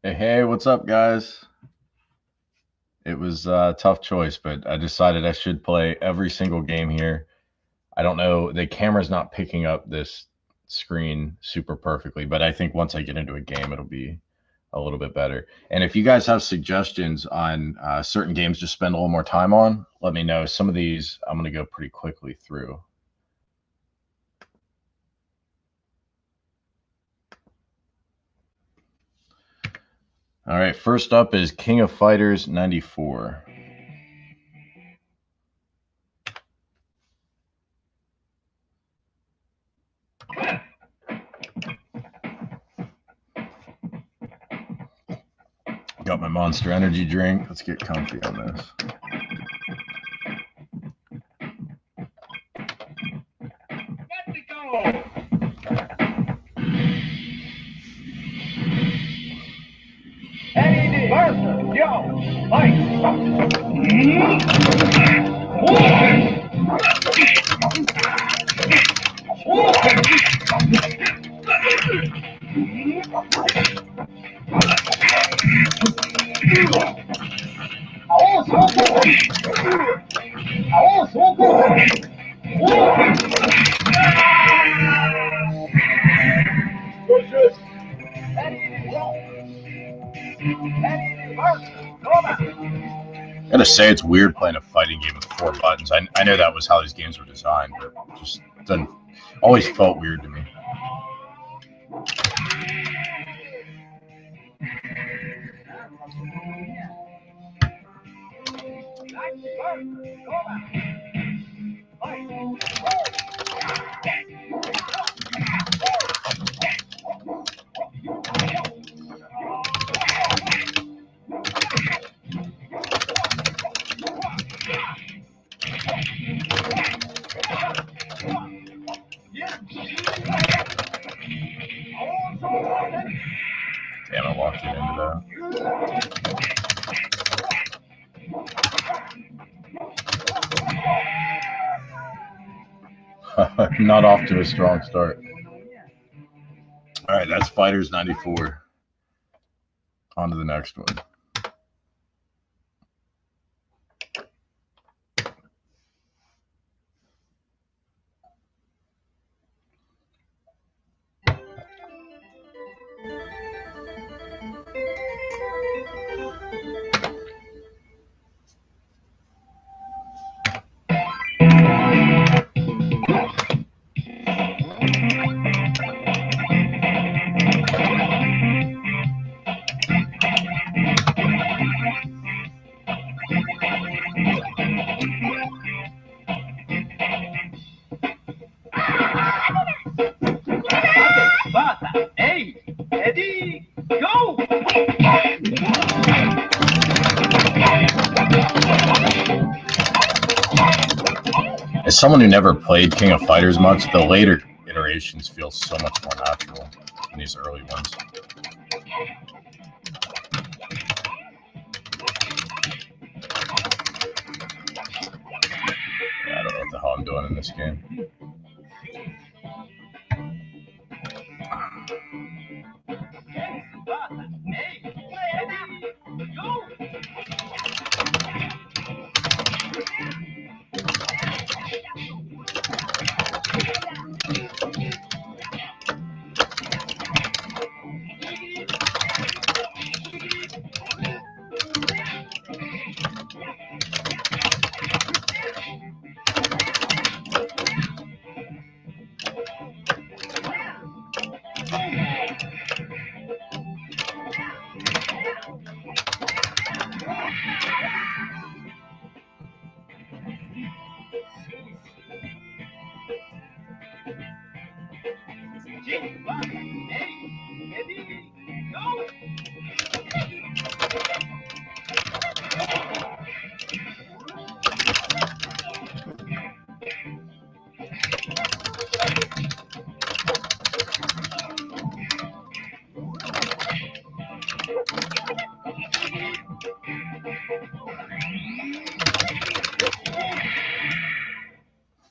Hey, what's up, guys? It was a tough choice, but I decided I should play every single game here. I don't know, the camera's not picking up this screen super perfectly, but I think once I get into a game, it'll be a little bit better. And if you guys have suggestions on certain games to spend a little more time on, let me know. Some of these I'm going to go pretty quickly through. All right, first up is King of Fighters 94. Got my Monster Energy drink. Let's get comfy on this. Eddie versus Joe. I gotta say, it's weird playing a fighting game with 4 buttons. I know that was how these games were designed, but it just doesn't always felt weird to me. Damn, I walked it into that. Not off to a strong start. All right, that's Fighters 94. On to the next one. Hey, Eddie, go! As someone who never played King of Fighters much, the later iterations feel so much more natural than these early ones. Yeah, I don't know what the hell I'm doing in this game.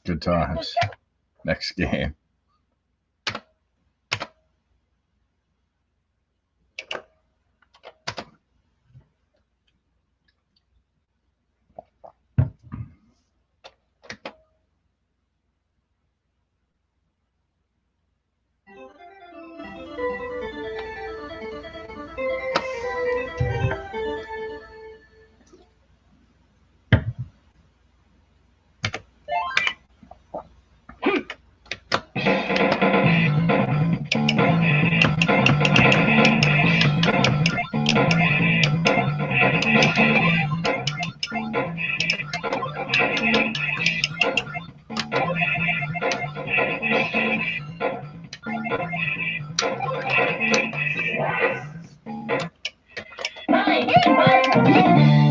Good times. Next game.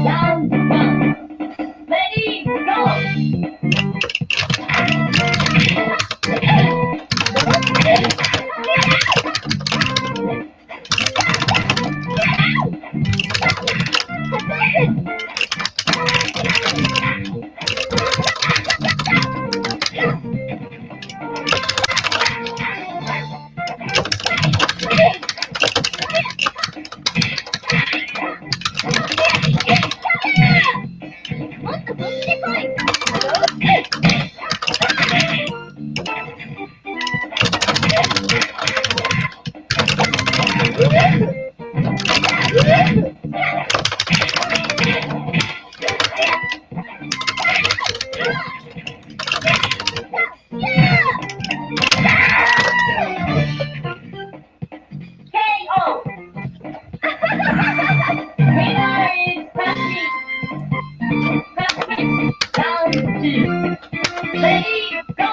Round one. Ready, go! KO! Winner is Patrick. Round two. Ready, go!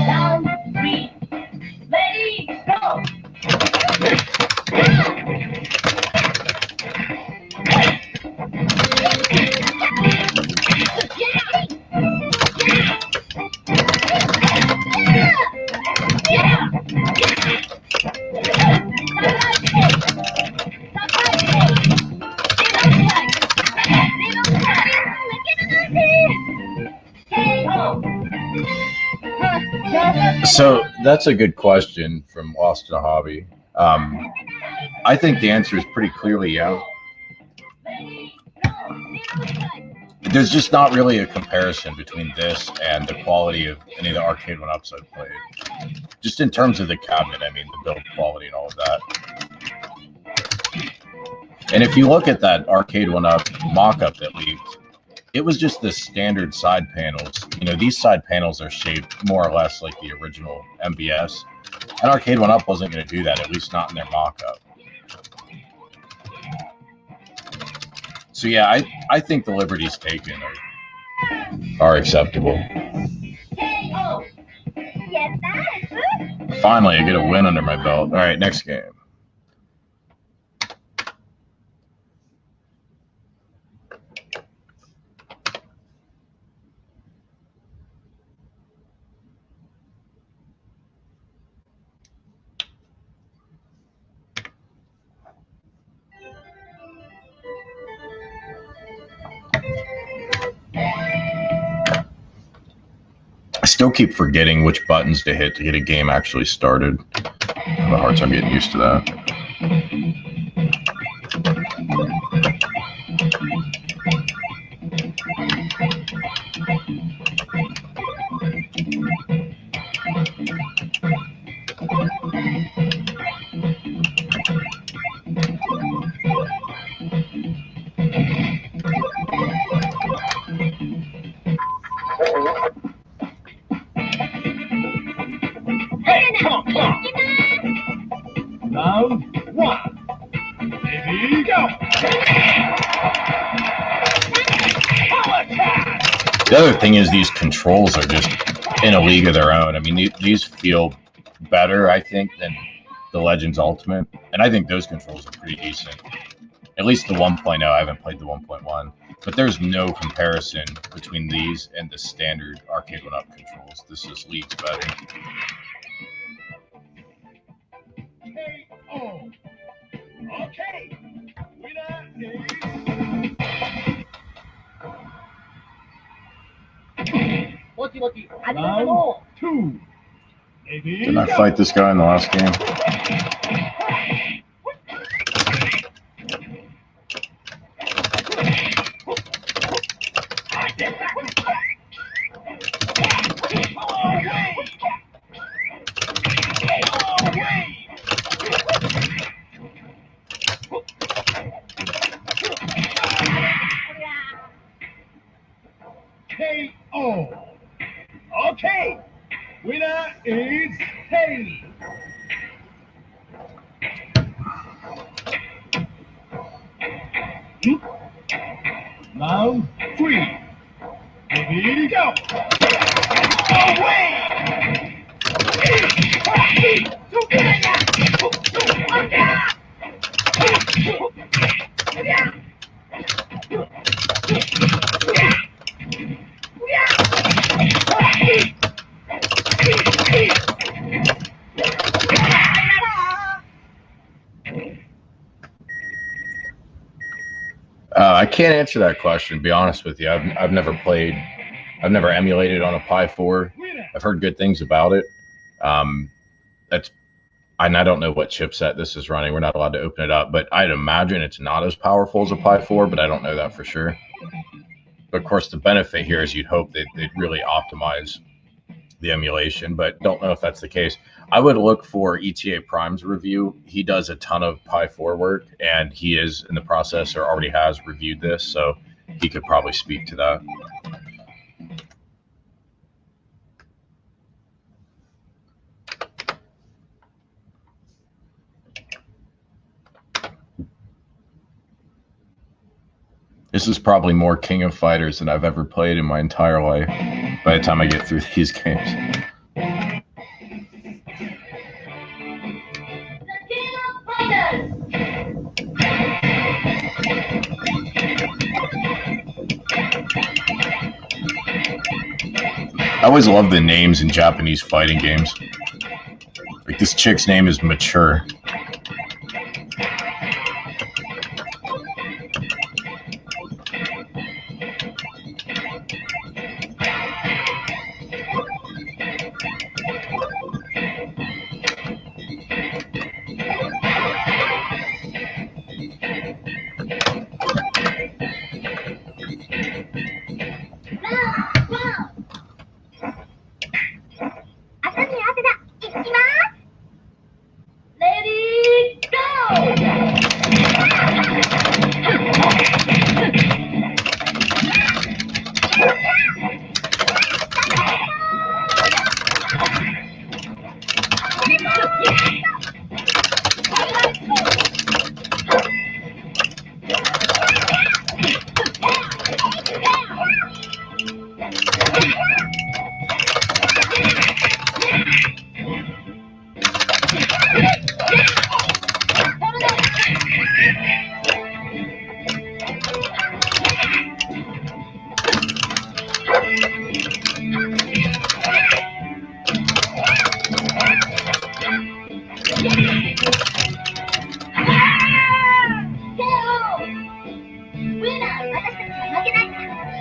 Round three. Ready, go! So that's a good question from Lost in a Hobby. I think the answer is pretty clearly yeah. There's just not really a comparison between this and the quality of any of the arcade one-ups I've played. Just in terms of the cabinet, I mean, the build quality and all of that. And if you look at that arcade one-up mock-up that leaked, it was just the standard side panels. You know, these side panels are shaped more or less like the original MVS. And arcade one-up wasn't going to do that, at least not in their mock-up. So yeah, I think the liberties taken are acceptable. Finally, I get a win under my belt. All right, next game. I still keep forgetting which buttons to hit to get a game actually started. I have a hard time getting used to that. Round one. Ready, go! The other thing is these controls are just in a league of their own. I mean, these feel better, I think, than the Legends Ultimate. And I think those controls are pretty decent. At least the 1.0. I haven't played the 1.1. But there's no comparison between these and the standard arcade one-up controls. This is leagues better. KO. Okay. Winner is... Round two. Ready, Didn't I go. fight this guy in the last game? KO. Okay. Winner is Haley. Round 3. Ready, go. Away. I can't answer that question, to be honest with you. I've never played, I've never emulated on a Pi 4. I've heard good things about it. And I don't know what chipset this is running. We're not allowed to open it up, but I'd imagine it's not as powerful as a Pi 4, but I don't know that for sure. But of course, the benefit here is you'd hope that they'd really optimize the emulation, but don't know if that's the case. I would look for ETA Prime's review. He does a ton of Pi 4 work, and he is in the process or already has reviewed this, so he could probably speak to that. This is probably more King of Fighters than I've ever played in my entire life by the time I get through these games. I always love the names in Japanese fighting games. Like this chick's name is Mature.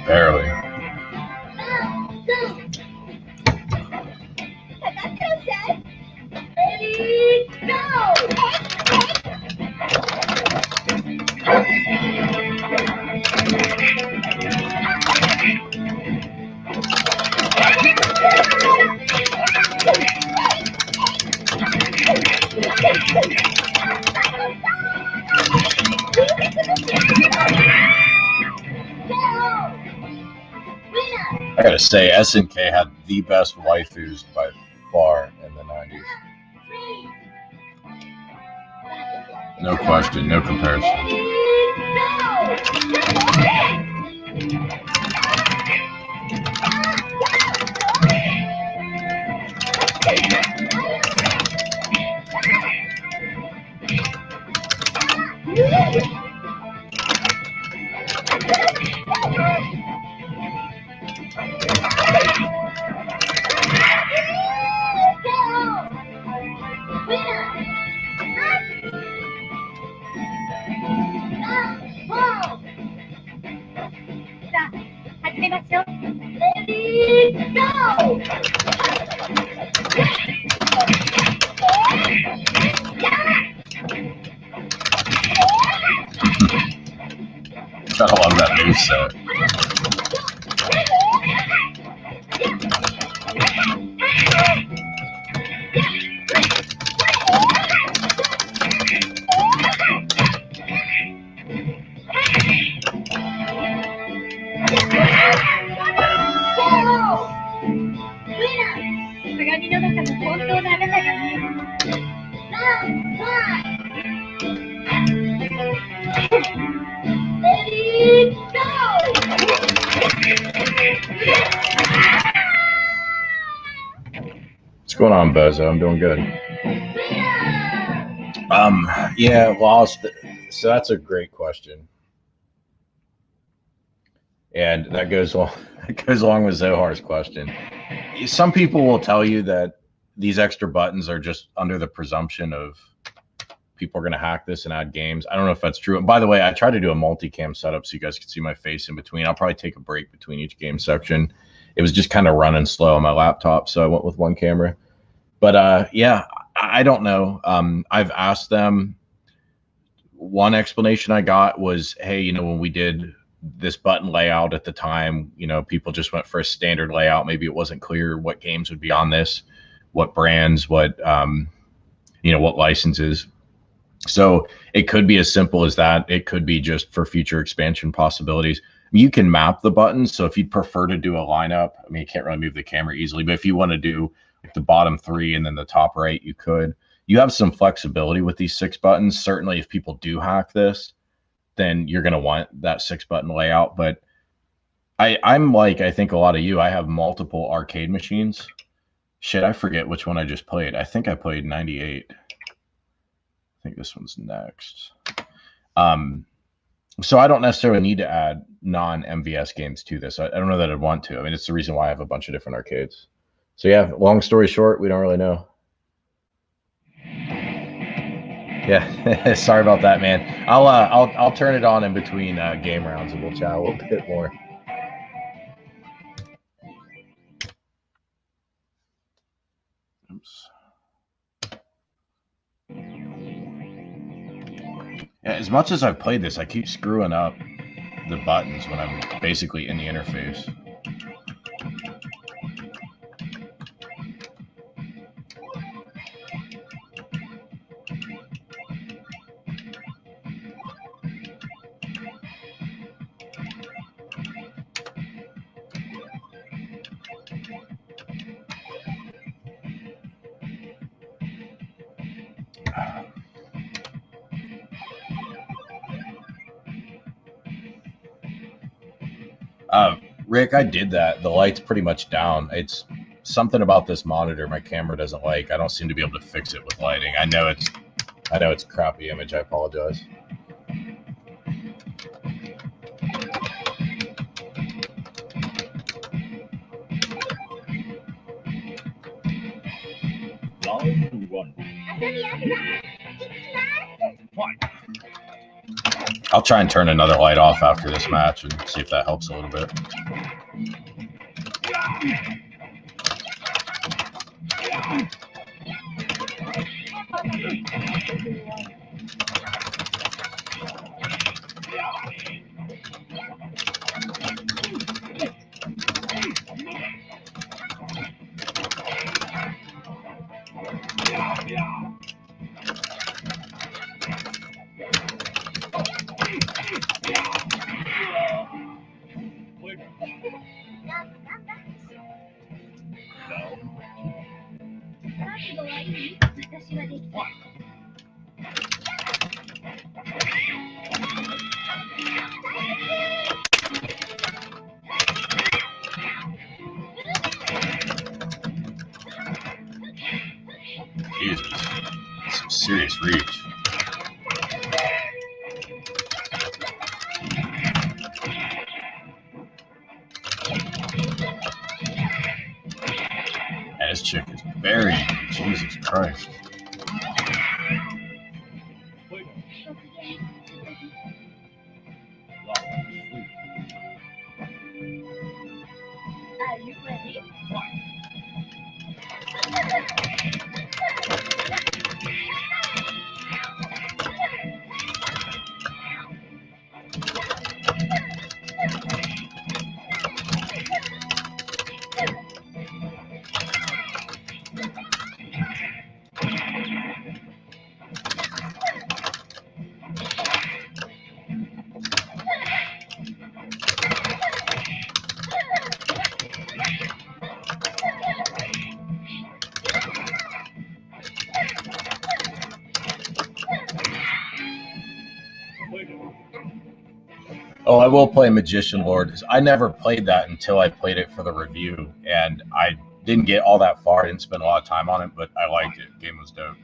Barely. I gotta say, SNK had the best waifus by far in the 90s. No question, no comparison. Gotta love that moveset. going on, Bozo? I'm doing good. Yeah, well, so that's a great question. And that goes along with Zohar's question. Some people will tell you that these extra buttons are just under the presumption of people are going to hack this and add games. I don't know if that's true. And by the way, I try to do a multicam setup so you guys can see my face in between. I'll probably take a break between each game section. It was just kind of running slow on my laptop, so I went with one camera. But yeah, I don't know. I've asked them. One explanation I got was, hey, when we did this button layout at the time, people just went for a standard layout. Maybe it wasn't clear what games would be on this, what brands, what what licenses. So it could be as simple as that. It could be just for future expansion possibilities. You can map the buttons. So if you'd prefer to do a lineup, you can't really move the camera easily, but if you want to do like the bottom 3 and then the top right, you could. You have some flexibility with these 6 buttons. Certainly if people do hack this, then you're going to want that 6-button layout. But I'm like, I think a lot of you, I have multiple arcade machines. Shit, I forget which one I just played. I think I played 98. I think this one's next. So I don't necessarily need to add non-MVS games to this. I don't know that I'd want to. It's the reason why I have a bunch of different arcades. So yeah, long story short, we don't really know. Yeah, sorry about that, man. I'll turn it on in between game rounds and we'll chat a little bit more. Oops. Yeah, as much as I've played this, I keep screwing up the buttons when I'm basically in the interface. Rick, I did that. The light's pretty much down. It's something about this monitor my camera doesn't like. I don't seem to be able to fix it with lighting. I know it's a crappy image. I apologize. Round 1. I'll try and turn another light off after this match and see if that helps a little bit. Jesus, some serious reach. And this chick is buried. Jesus Christ. Are you ready? Oh, I will play Magician Lord. I never played that until I played it for the review, and I Didn't get all that far. Didn't spend a lot of time on it, but I liked it. Game was dope.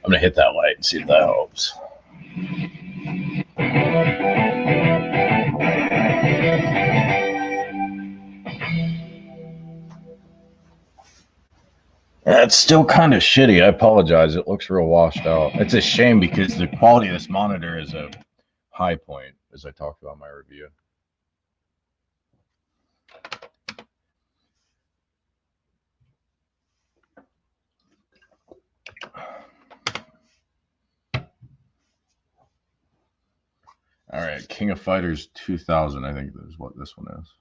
I'm going to hit that light and see if that helps. It's still kind of shitty. I apologize. It looks real washed out. It's a shame because the quality of this monitor is a high point, as I talked about in my review. All right, King of Fighters 2000, I think is what this one is.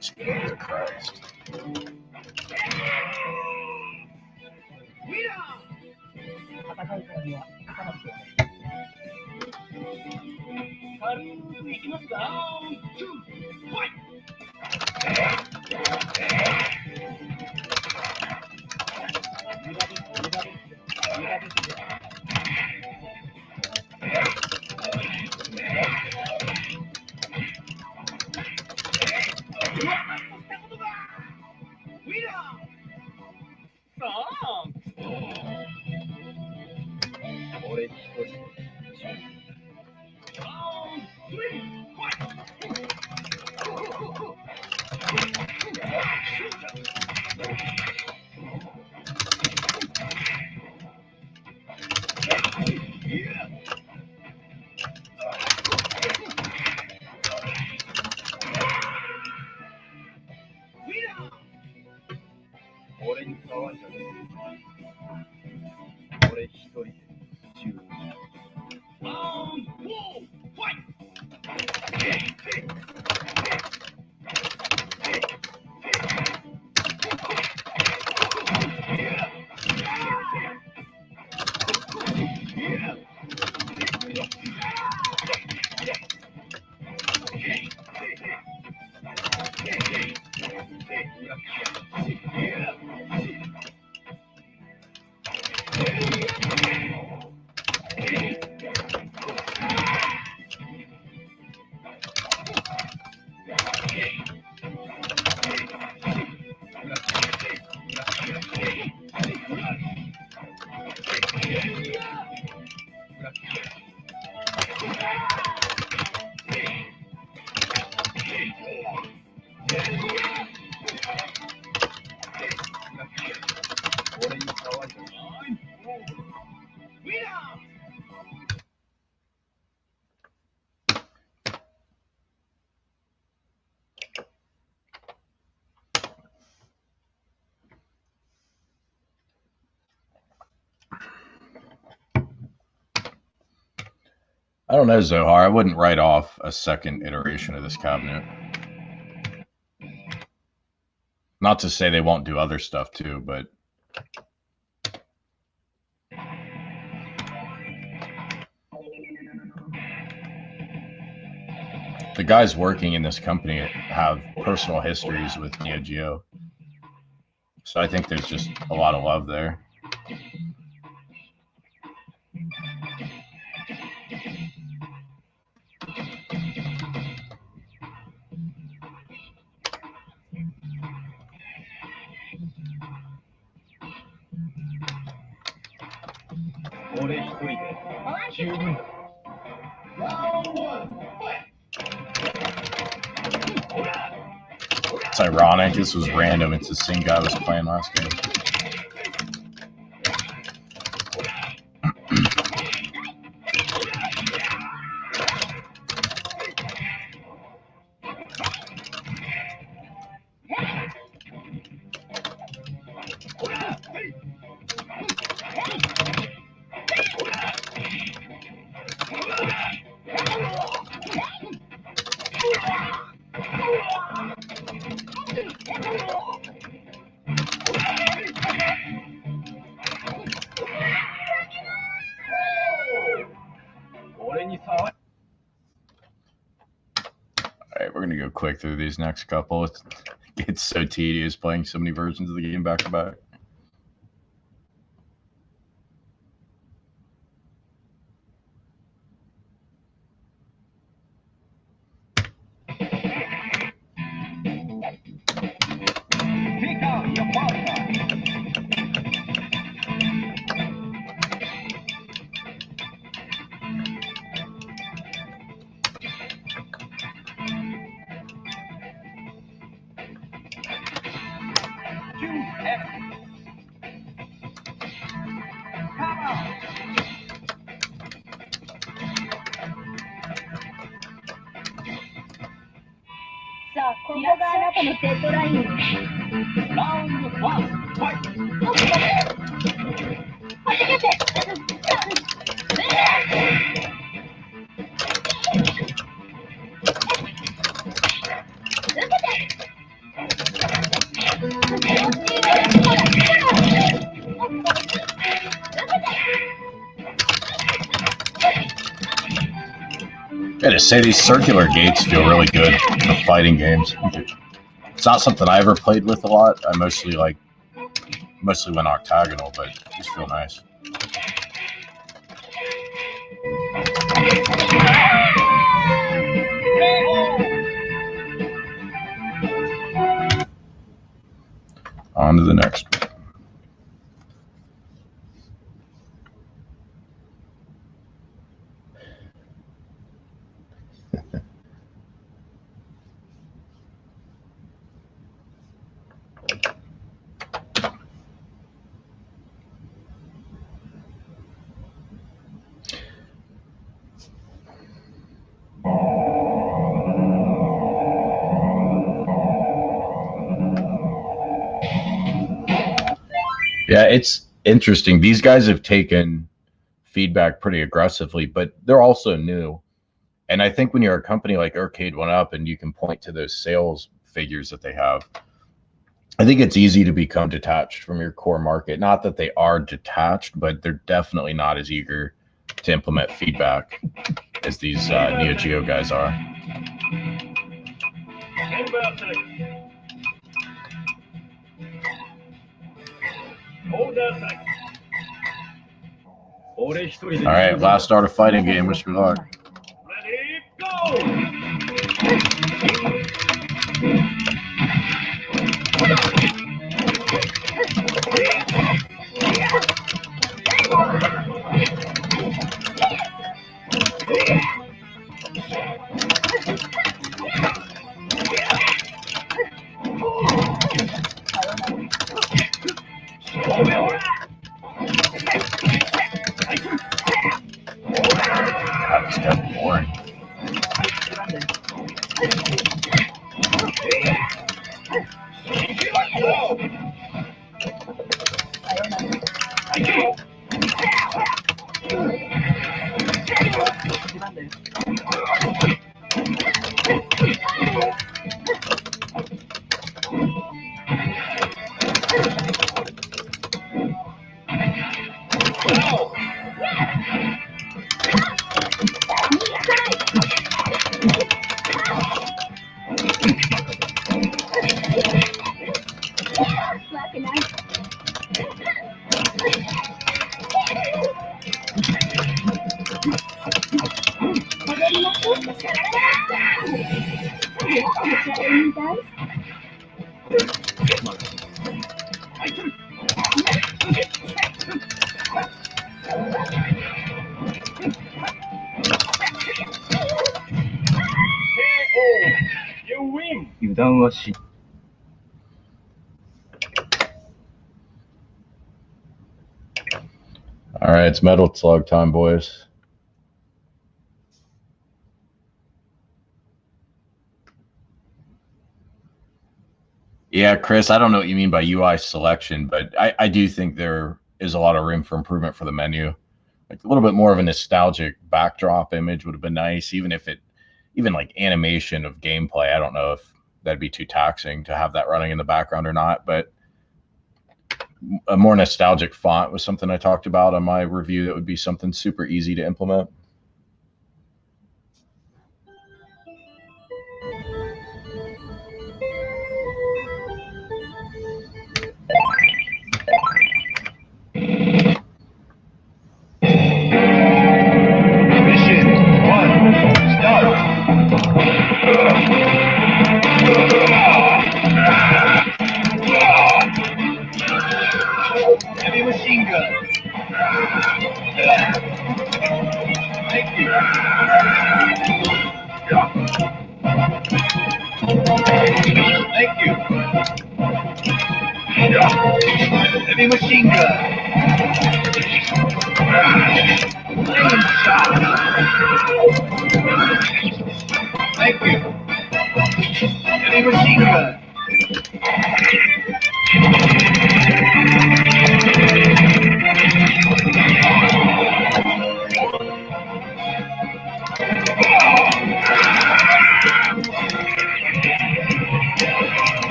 Jesus Christ. I don't know, Zohar. I wouldn't write off a second iteration of this cabinet. Not to say they won't do other stuff too, but the guys working in this company have personal histories with Neo Geo. So I think there's just a lot of love there. It's ironic. This was random. It's the same guy I was playing last game. Alright, we're going to go quick through these next couple. It's so tedious playing so many versions of the game back to back. I gotta say, these circular gates feel really good for fighting games. It's not something I ever played with a lot. I mostly went octagonal, but these feel nice. On to the next one. Yeah, it's interesting. These guys have taken feedback pretty aggressively, but they're also new. And I think when you're a company like Arcade 1UP and you can point to those sales figures that they have, I think it's easy to become detached from your core market. Not that they are detached, but they're definitely not as eager to implement feedback as these Neo Geo guys are. All right, last start of fighting game. Wish me luck. Ready, go! It's kind of boring. You win. 油断はし All right, it's Metal Slug time, boys. Yeah, Chris, I don't know what you mean by UI selection, but I do think there is a lot of room for improvement for the menu. Like a little bit more of a nostalgic backdrop image would have been nice, even like animation of gameplay. I don't know if that'd be too taxing to have that running in the background or not, but a more nostalgic font was something I talked about on my review. That would be something super easy to implement. Mission 1, start. Heavy machine gun. Thank you. Thank you. Heavy machine gun. Flame shot. Thank you. Heavy machine gun.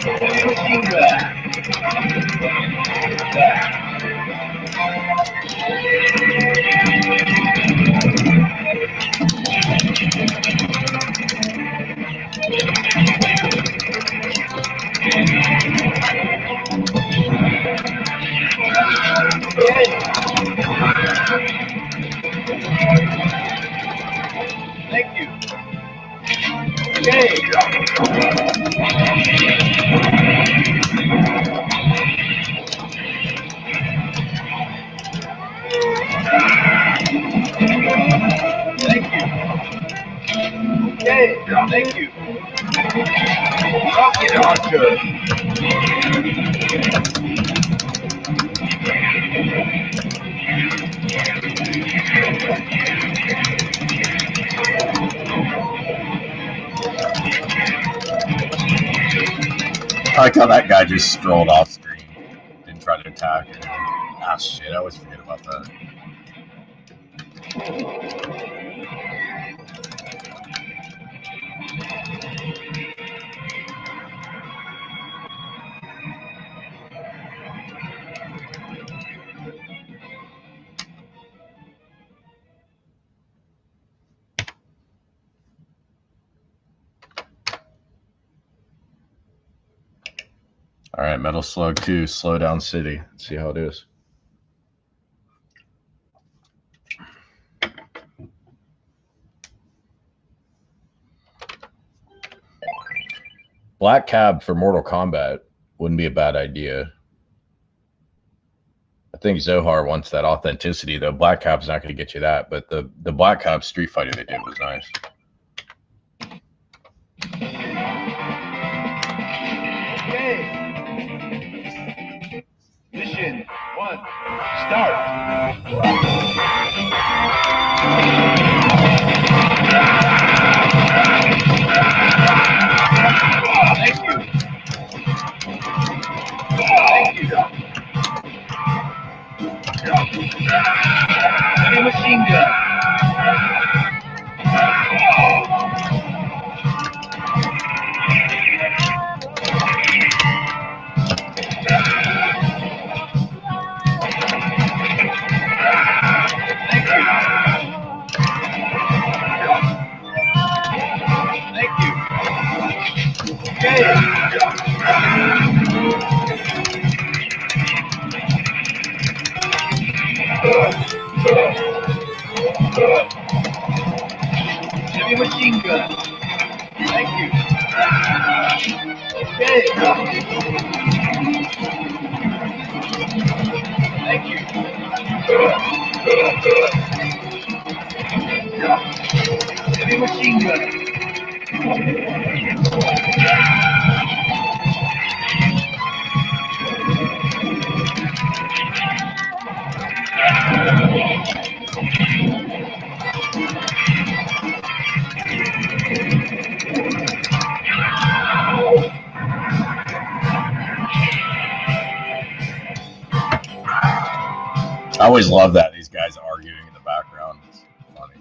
Heavy machine gun. Thank you. Okay. Thank you. Okay. Thank you. Rocket launcher. I like how that guy just strolled off screen, didn't try to attack anyone. Ah, shit, I always forget about that. All right, Metal Slug 2, Slowdown City. Let's see how it is. Black Cab for Mortal Kombat wouldn't be a bad idea. I think Zohar wants that authenticity, though. Black Cab's not going to get you that, but the Black Cab Street Fighter they did was nice. Okay. Mission 1, start. Thank you. Thank you. Heavy machine gun. Thank you. machine gun. Thank you. Okay. Thank you. Heavy machine gun. I always love that, these guys arguing in the background. It's funny.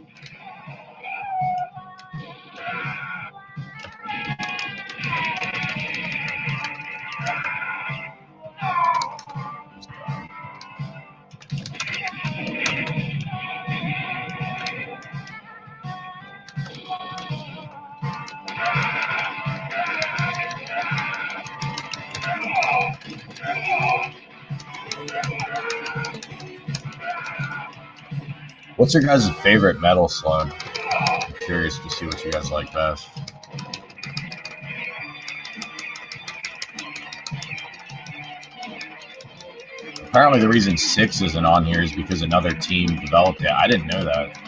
What's your guys' favorite Metal Slug? I'm curious to see what you guys like best. Apparently the reason 6 isn't on here is because another team developed it. I didn't know that.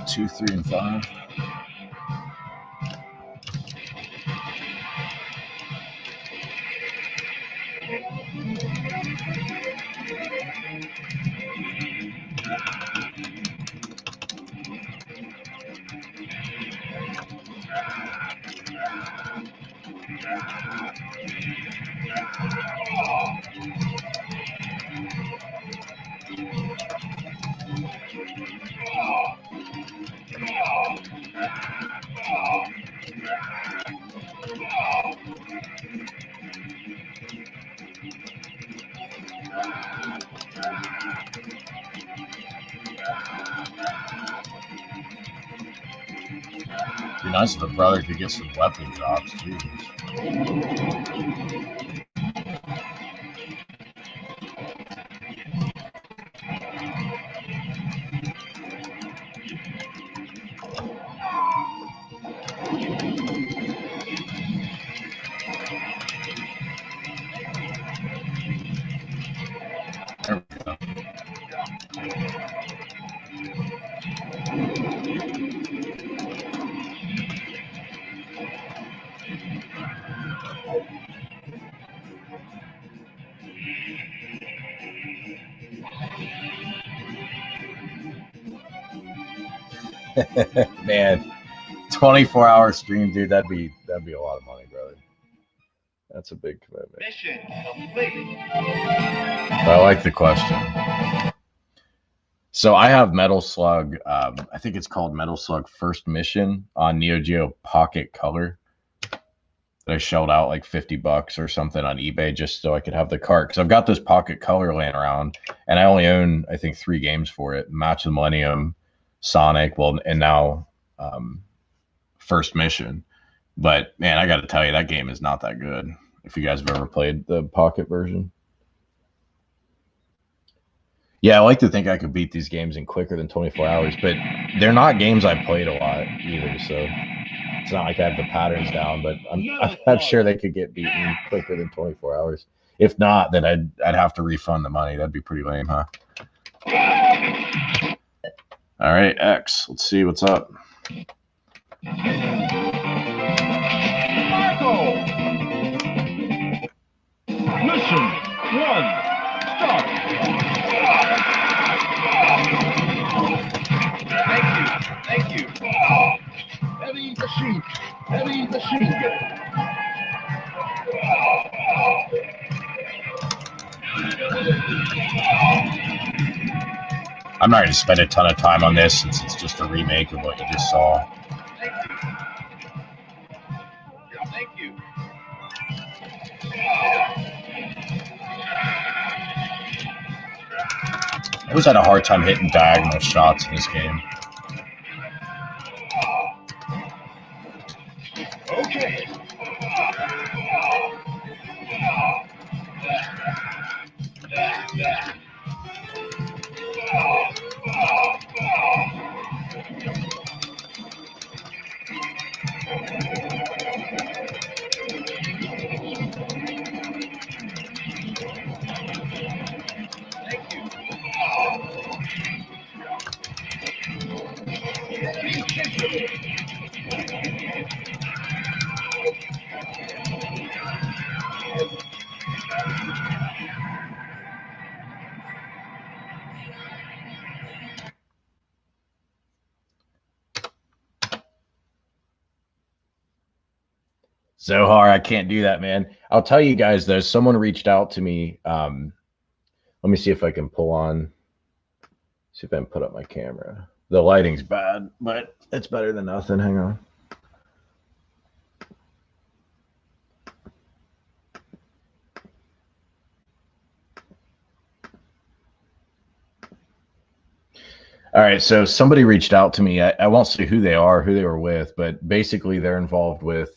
Two, 3, and 5. Be nice if a brother could get some weapon drops, Jesus. There we go. Man, 24-hour stream, dude, that'd be a lot of money, brother. That's a big commitment. Mission complete. I like the question. So I have Metal Slug, I think it's called Metal Slug First Mission on Neo Geo Pocket Color. That I shelled out like $50 or something on eBay just so I could have the cart. Because I've got this Pocket Color laying around, and I only own, I think, 3 games for it. Match of the Millennium, Sonic, well, and now First Mission. But, man, I got to tell you, that game is not that good. If you guys have ever played the Pocket version. Yeah, I like to think I could beat these games in quicker than 24 hours, but they're not games I played a lot either, so it's not like I have the patterns down, but I'm sure they could get beaten quicker than 24 hours. If not, then I'd have to refund the money. That'd be pretty lame, huh? All right, X. Let's see what's up. Marco. Mission 1. Start. Thank you. Heavy machine gun. I'm not going to spend a ton of time on this since it's just a remake of what you just saw. Thank you. I always had a hard time hitting diagonal shots in this game. Okay. Zohar, I can't do that, man. I'll tell you guys though, someone reached out to me. Let me see if I can pull on. See if I can put up my camera. The lighting's bad, but it's better than nothing. Hang on. All right, so somebody reached out to me. I won't say who they are, who they were with, but basically they're involved with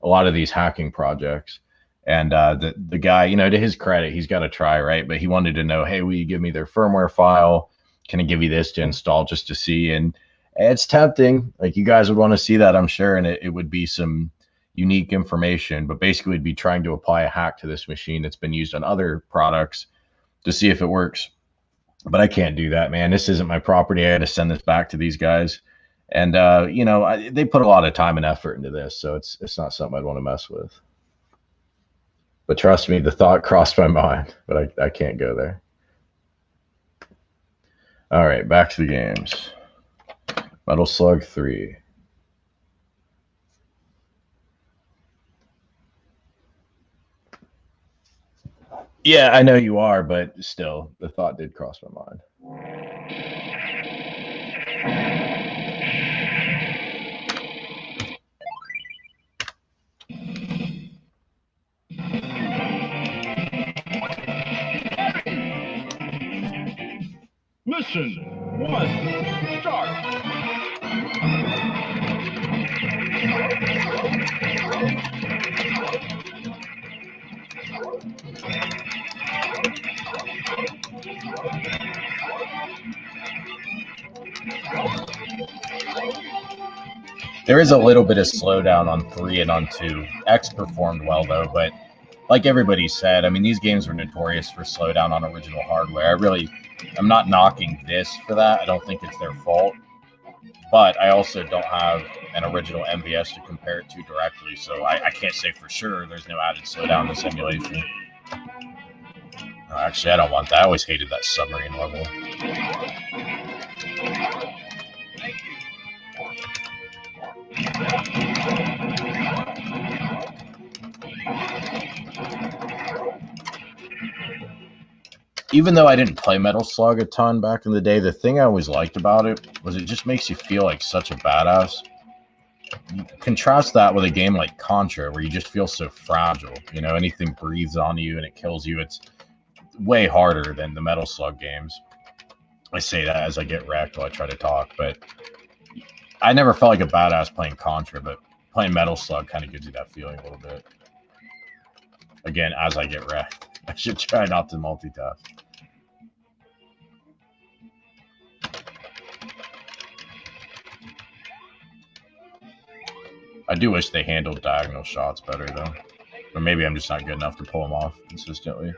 a lot of these hacking projects. And the guy, you know, to his credit, he's got to try, right? But he wanted to know, hey, will you give me their firmware file? Can I give you this to install just to see? And it's tempting. Like you guys would want to see that, I'm sure, and it would be some unique information. But basically, we'd be trying to apply a hack to this machine that's been used on other products to see if it works. But I can't do that, man. This isn't my property. I had to send this back to these guys. And you know, they put a lot of time and effort into this, so it's not something I'd want to mess with. But trust me, the thought crossed my mind, but I can't go there. All right, back to the games. Metal Slug 3. Yeah, I know you are, but still, the thought did cross my mind. Mission 1, start. There is a little bit of slowdown on 3 and on 2. X performed well, though, but like everybody said, I mean, these games were notorious for slowdown on original hardware. I'm not knocking this for that. I don't think it's their fault. But I also don't have an original MVS to compare it to directly, so I can't say for sure there's no added slowdown in this emulation. Actually, I don't want that. I always hated that submarine level. Even though I didn't play Metal Slug a ton back in the day, the thing I always liked about it was it just makes you feel like such a badass. You contrast that with a game like Contra, where you just feel so fragile. You know, anything breathes on you and it kills you. It's way harder than the Metal Slug games. I say that as I get wrecked while I try to talk, but I never felt like a badass playing Contra, but playing Metal Slug kind of gives you that feeling a little bit. Again, as I get wrecked. I should try not to multitask. I do wish they handled diagonal shots better, though. Or maybe I'm just not good enough to pull them off consistently.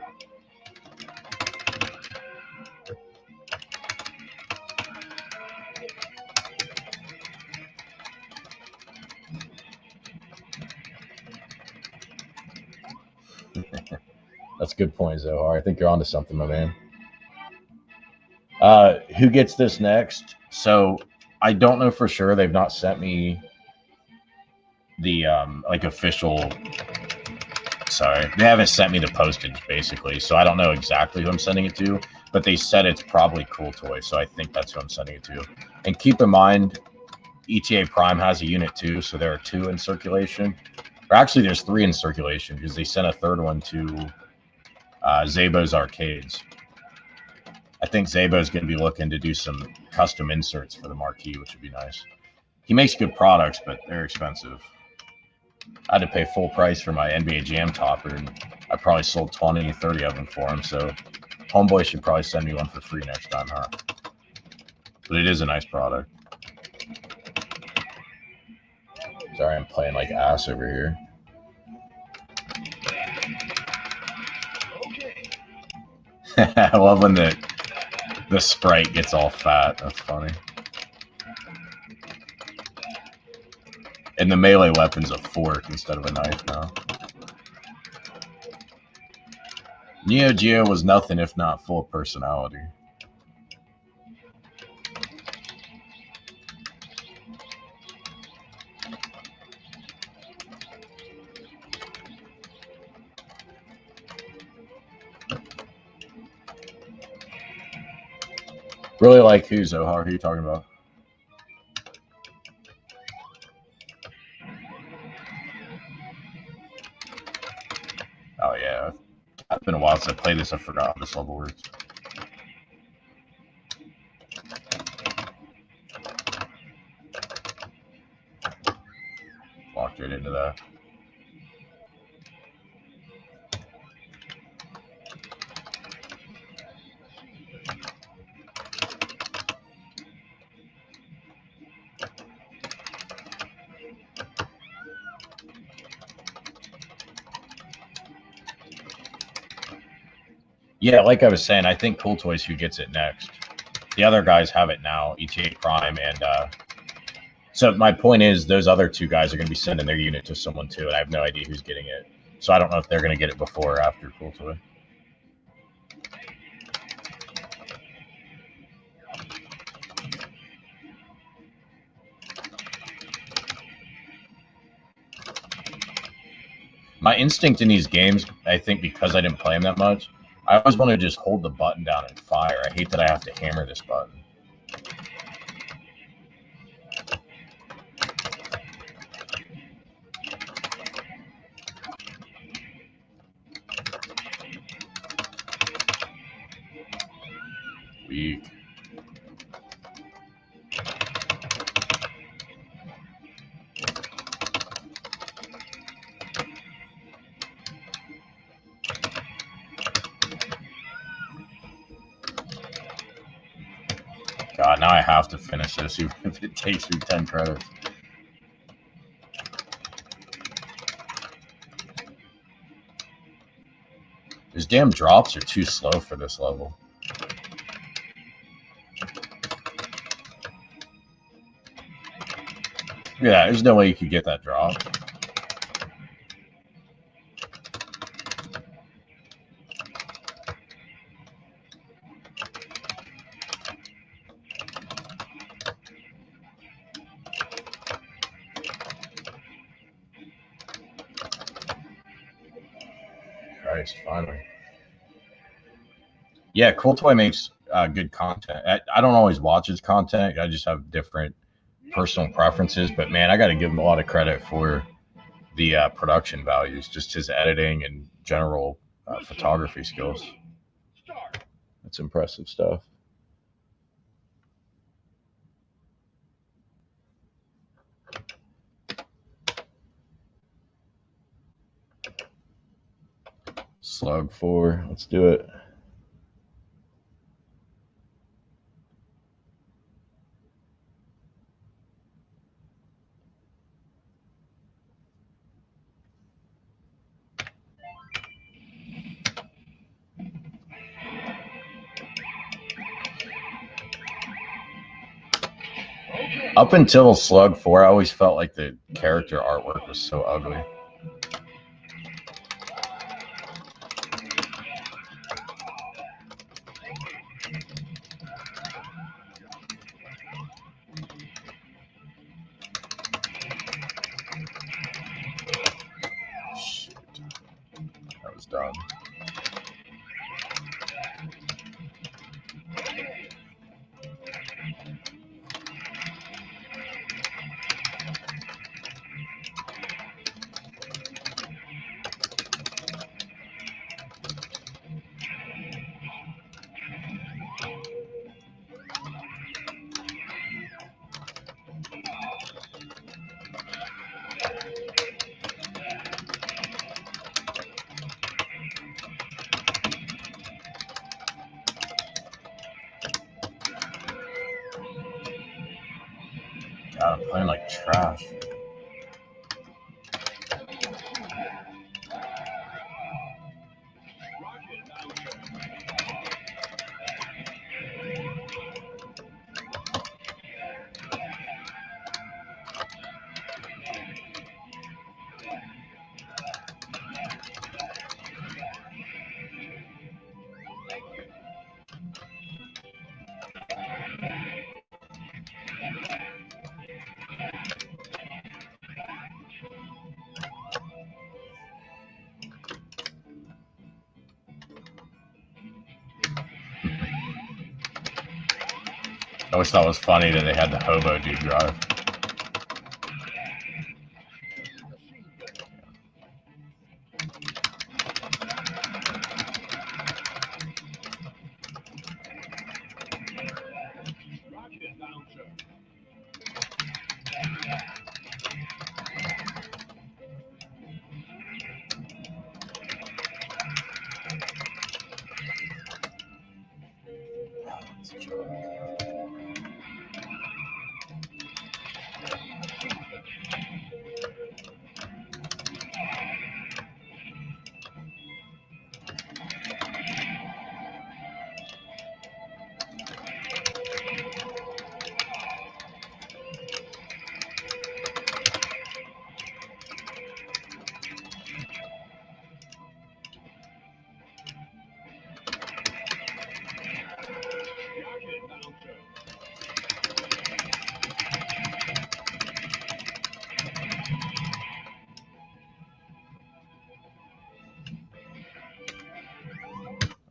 That's a good point, Zohar. I think you're onto something, my man. Who gets this next? So I don't know for sure. They've not sent me the like official. Sorry, they haven't sent me the postage basically, so I don't know exactly who I'm sending it to. But they said it's probably Cool Toy, so I think that's who I'm sending it to. And keep in mind, ETA Prime has a unit too, so there are 2 in circulation. Or actually, there's 3 in circulation because they sent a 3rd one to Zabo's Arcades. I think Zabo's going to be looking to do some custom inserts for the marquee, which would be nice. He makes good products, but they're expensive. I had to pay full price for my NBA Jam topper, and I probably sold 20, 30 of them for him, so Homeboy should probably send me one for free next time, huh? But it is a nice product. Sorry, I'm playing like ass over here. I love when the sprite gets all fat. That's funny. And the melee weapon's a fork instead of a knife now. Neo Geo was nothing if not full of personality. Really like who, Zohar? Who are you talking about? Oh, yeah. It's been a while since I played this. I forgot how this level works. Walked right into that. Yeah, like I was saying, I think Cool Toys who gets it next. The other guys have it now, ETA Prime, and so my point is those other two guys are going to be sending their unit to someone too, and I have no idea who's getting it. So I don't know if they're going to get it before or after Cool Toy. My instinct in these games, I think because I didn't play them that much, I always want to just hold the button down and fire. I hate that I have to hammer this button. Weak. God, now I have to finish this, even if it takes me 10 credits. These damn drops are too slow for this level. Yeah, there's no way you could get that drop. Christ, finally. Yeah, Cool Toy makes good content. I don't always watch his content. I just have different personal preferences. But man, I got to give him a lot of credit for the production values, just his editing and general photography skills. That's impressive stuff. Slug 4, let's do it. Up until Slug 4, I always felt like the character artwork was so ugly. Shit. That was dumb. God, I'm playing like trash. I always thought it was funny that they had the hobo dude drive.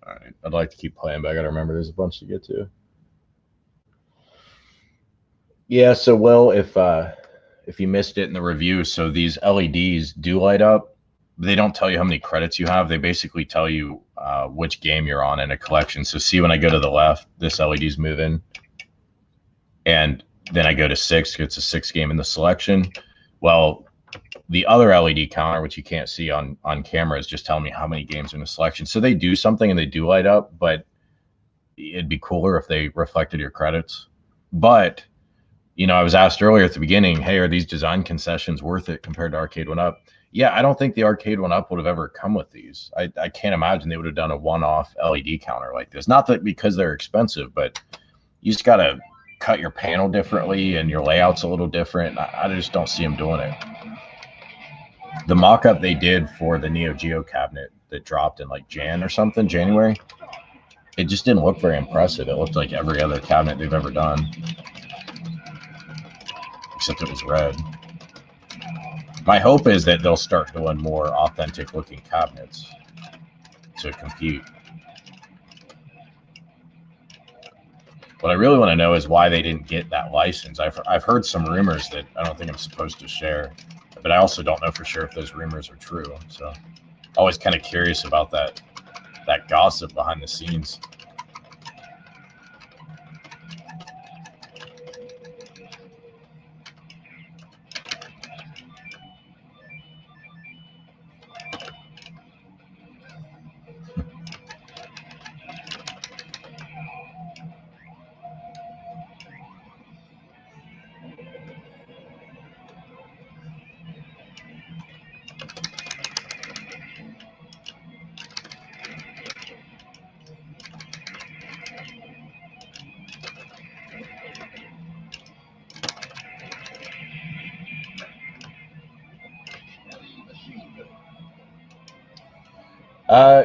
All right, I'd like to keep playing, but I got to remember there's a bunch to get to. Yeah, so well, if you missed it in the review, so these LEDs do light up. They don't tell you how many credits you have. They basically tell you which game you're on in a collection. So see, when I go to the left, this LED's moving, and then I go to 6. It's a 6 game in the selection. Well, the other LED counter, which you can't see on camera, is just telling me how many games are in the selection. So they do something and they do light up, but it'd be cooler if they reflected your credits. But you know, I was asked earlier at the beginning, hey, are these design concessions worth it compared to Arcade 1-Up? Yeah, I don't think the Arcade 1-Up would have ever come with these. I can't imagine they would have done a one-off LED counter like this. Not that because they're expensive, but you just got to cut your panel differently and your layout's a little different. I just don't see them doing it. The mock-up they did for the Neo Geo cabinet that dropped in like January, it just didn't look very impressive. It looked like every other cabinet they've ever done, except it was red. My hope is that they'll start doing more authentic looking cabinets to compete. What I really want to know is why they didn't get that license. I've heard some rumors that I don't think I'm supposed to share, but I also don't know for sure if those rumors are true. So always kind of curious about that gossip behind the scenes.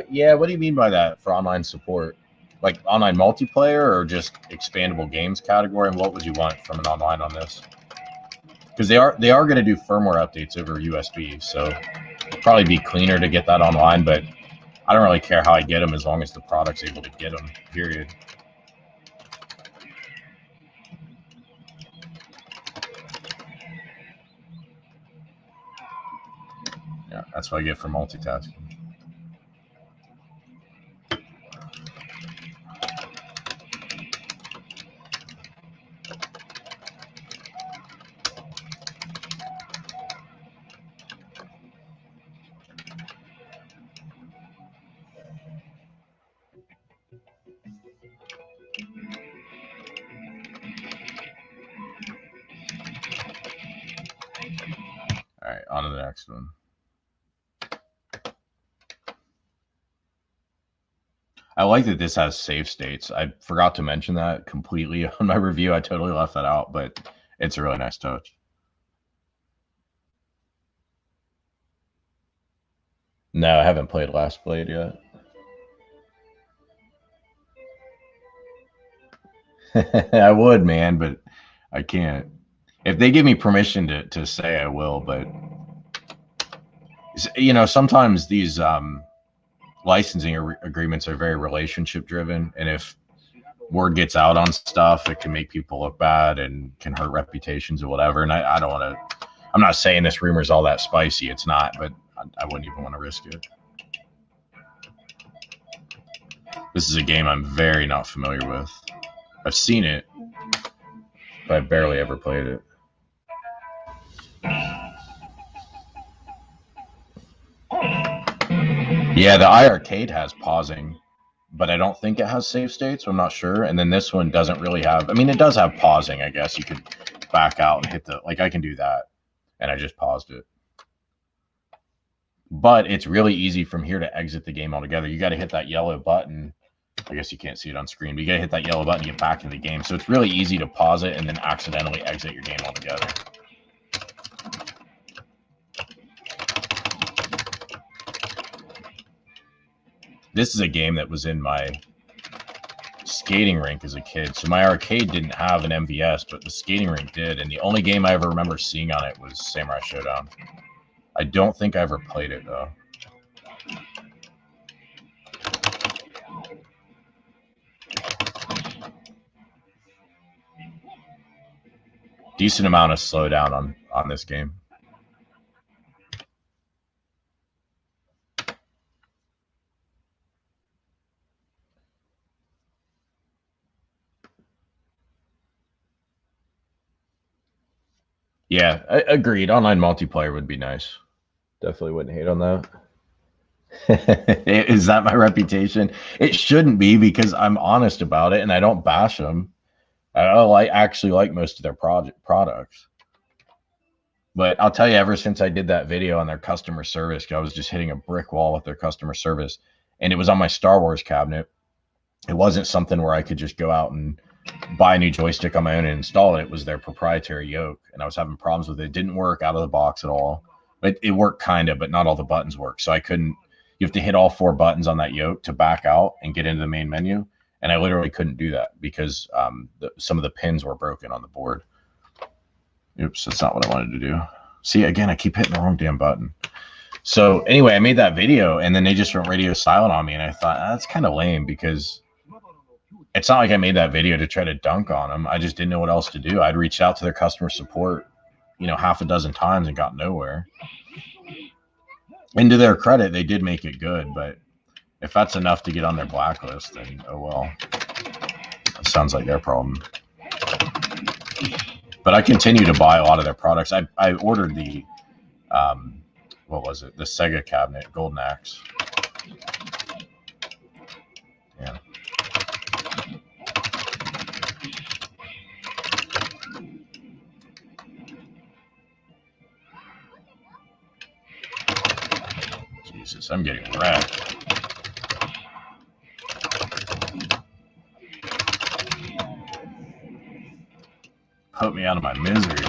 Yeah, what do you mean by that for online support? Like online multiplayer or just expandable games category? And what would you want from an online on this? Because they are going to do firmware updates over USB, so it'd probably be cleaner to get that online. But I don't really care how I get them as long as the product's able to get them. Period. Yeah, that's what I get for multitasking. Next one. I like that this has save states. I forgot to mention that completely on my review. I totally left that out, but it's a really nice touch. No, I haven't played Last Blade yet. I would, man, but I can't. If they give me permission to say, I will, but you know, sometimes these licensing agreements are very relationship driven, and if word gets out on stuff, it can make people look bad and can hurt reputations or whatever. And I don't want to. I'm not saying this rumor is all that spicy. It's not, but I wouldn't even want to risk it. This is a game I'm very not familiar with. I've seen it, but I've barely ever played it. Yeah, the iArcade has pausing, but I don't think it has save states, so I'm not sure. And then this one doesn't really have, I mean, it does have pausing, I guess. You could back out and hit the, like I can do that. And I just paused it. But it's really easy from here to exit the game altogether. You got to hit that yellow button. I guess you can't see it on screen, but you got to hit that yellow button to get back into the game. So it's really easy to pause it and then accidentally exit your game altogether. This is a game that was in my skating rink as a kid. So my arcade didn't have an MVS, but the skating rink did. And the only game I ever remember seeing on it was Samurai Showdown. I don't think I ever played it, though. Decent amount of slowdown on this game. Yeah, agreed. Online multiplayer would be nice. Definitely wouldn't hate on that. Is that my reputation? It shouldn't be, because I'm honest about it and I don't bash them. I actually like most of their products. But I'll tell you, ever since I did that video on their customer service, I was just hitting a brick wall with their customer service. And it was on my Star Wars cabinet. It wasn't something where I could just go out and buy a new joystick on my own and install it. It was their proprietary yoke, and I was having problems with it. It didn't work out of the box at all. It worked kind of, but not all the buttons work. So I couldn't. You have to hit all 4 buttons on that yoke to back out and get into the main menu. And I literally couldn't do that because some of the pins were broken on the board. Oops, that's not what I wanted to do. See, again, I keep hitting the wrong damn button. So anyway, I made that video, and then they just went radio silent on me, and I thought, that's kind of lame, because it's not like I made that video to try to dunk on them. I just didn't know what else to do. I'd reached out to their customer support, you know, half a dozen times and got nowhere. And to their credit, they did make it good, but if that's enough to get on their blacklist, then oh well. That sounds like their problem. But I continue to buy a lot of their products. I ordered the, what was it? The Sega cabinet, Golden Axe. Yeah. Jesus, I'm getting wrecked. Put me out of my misery.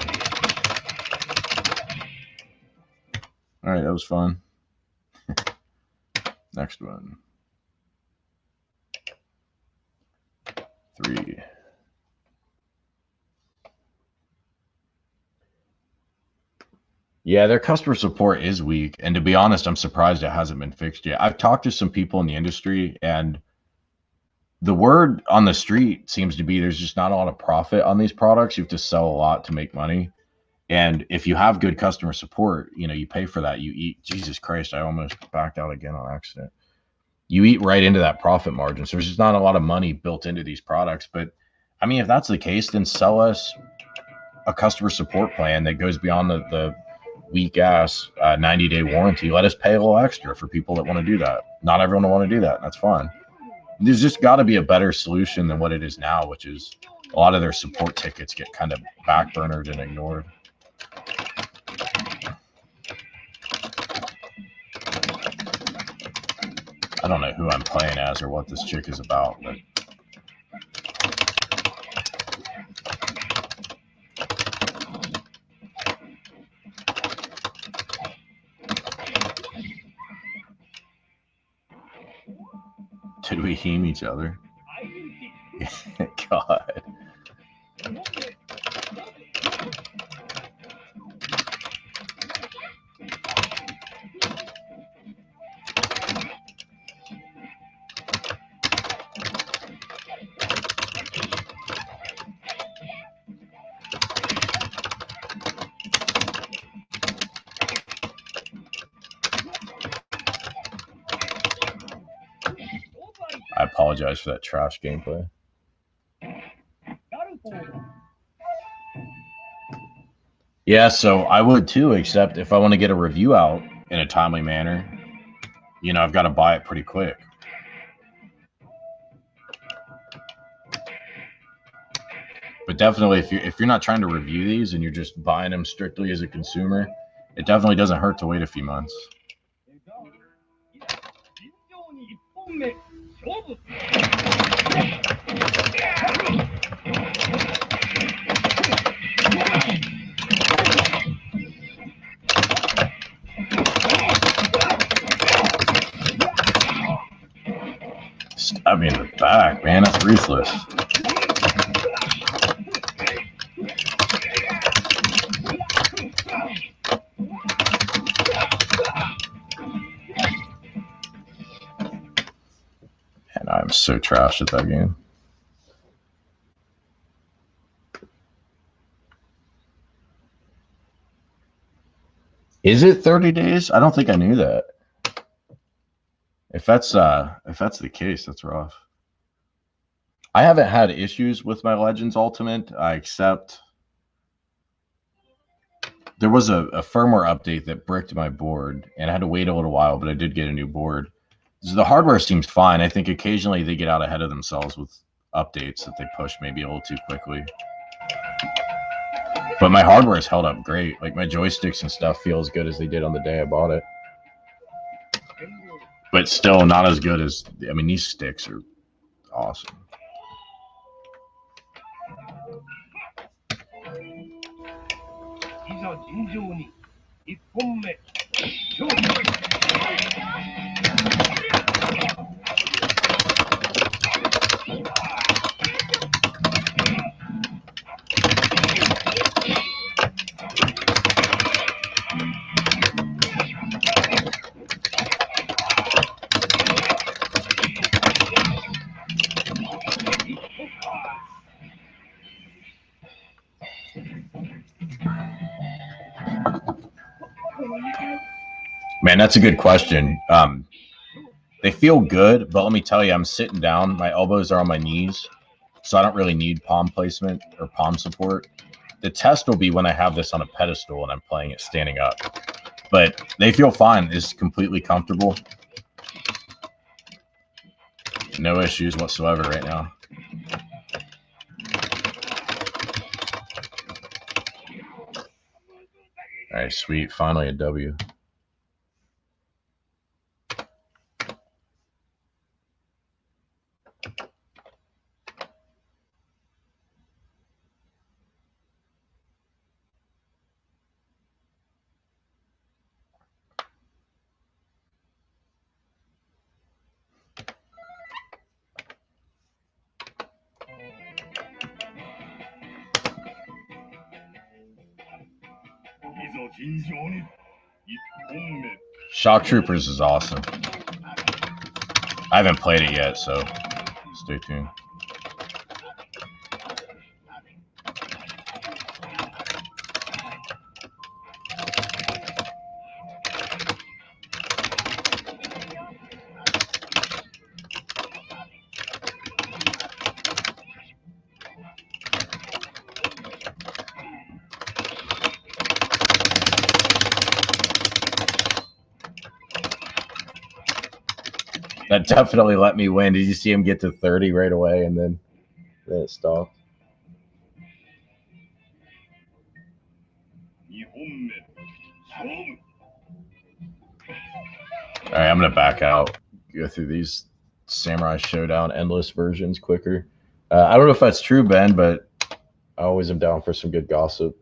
All right, that was fun. Next one. 3. Yeah, their customer support is weak. And to be honest, I'm surprised it hasn't been fixed yet. I've talked to some people in the industry, and the word on the street seems to be there's just not a lot of profit on these products. You have to sell a lot to make money. And if you have good customer support, you know, you pay for that. You eat, Jesus Christ, I almost backed out again on accident. You eat right into that profit margin. So there's just not a lot of money built into these products. But I mean, if that's the case, then sell us a customer support plan that goes beyond the weak ass 90-day warranty. Let us pay a little extra for people that want to do that. Not everyone will want to do that. That's fine. There's just got to be a better solution than what it is now, which is a lot of their support tickets get kind of backburnered and ignored. I don't know who I'm playing as or what this chick is about, but did we heam each other? God. I apologize for that trash gameplay. Yeah, so I would too, except if I want to get a review out in a timely manner, you know, I've got to buy it pretty quick. But definitely, if you're not trying to review these and you're just buying them strictly as a consumer, it definitely doesn't hurt to wait a few months. Stab me in the back, man. That's ruthless. And I'm so trash at that game. Is it 30 days? I don't think I knew that. If that's the case, that's rough. I haven't had issues with my Legends Ultimate, except there was a firmware update that bricked my board, and I had to wait a little while, but I did get a new board. So the hardware seems fine. I think occasionally they get out ahead of themselves with updates that they push maybe a little too quickly. But my hardware has held up great. Like my joysticks and stuff feel as good as they did on the day I bought it. But still not as good as, I mean, these sticks are awesome. Man, that's a good question. They feel good, but let me tell you, I'm sitting down. My elbows are on my knees, so I don't really need palm placement or palm support. The test will be when I have this on a pedestal and I'm playing it standing up. But they feel fine. It's completely comfortable. No issues whatsoever right now. All right, sweet. Finally a W. Shock Troopers is awesome. I haven't played it yet, so stay tuned. That definitely let me win. Did you see him get to 30 right away and then it stopped? All right, I'm going to back out. go through these Samurai Showdown endless versions quicker. I don't know if that's true, Ben, but I always am down for some good gossip.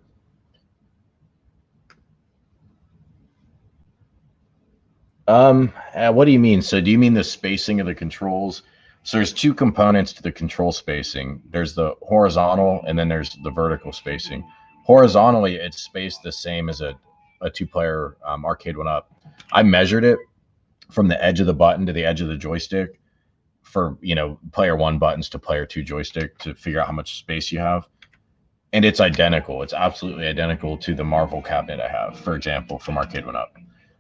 What do you mean? So do you mean the spacing of the controls? So there's two components to the control spacing. There's the horizontal and then there's the vertical spacing. Horizontally, it's spaced the same as a two-player arcade 1-up. I measured it from the edge of the button to the edge of the joystick for, player 1 buttons to player 2 joystick to figure out how much space you have. And it's identical. It's absolutely identical to the Marvel cabinet I have, for example, from arcade 1-up.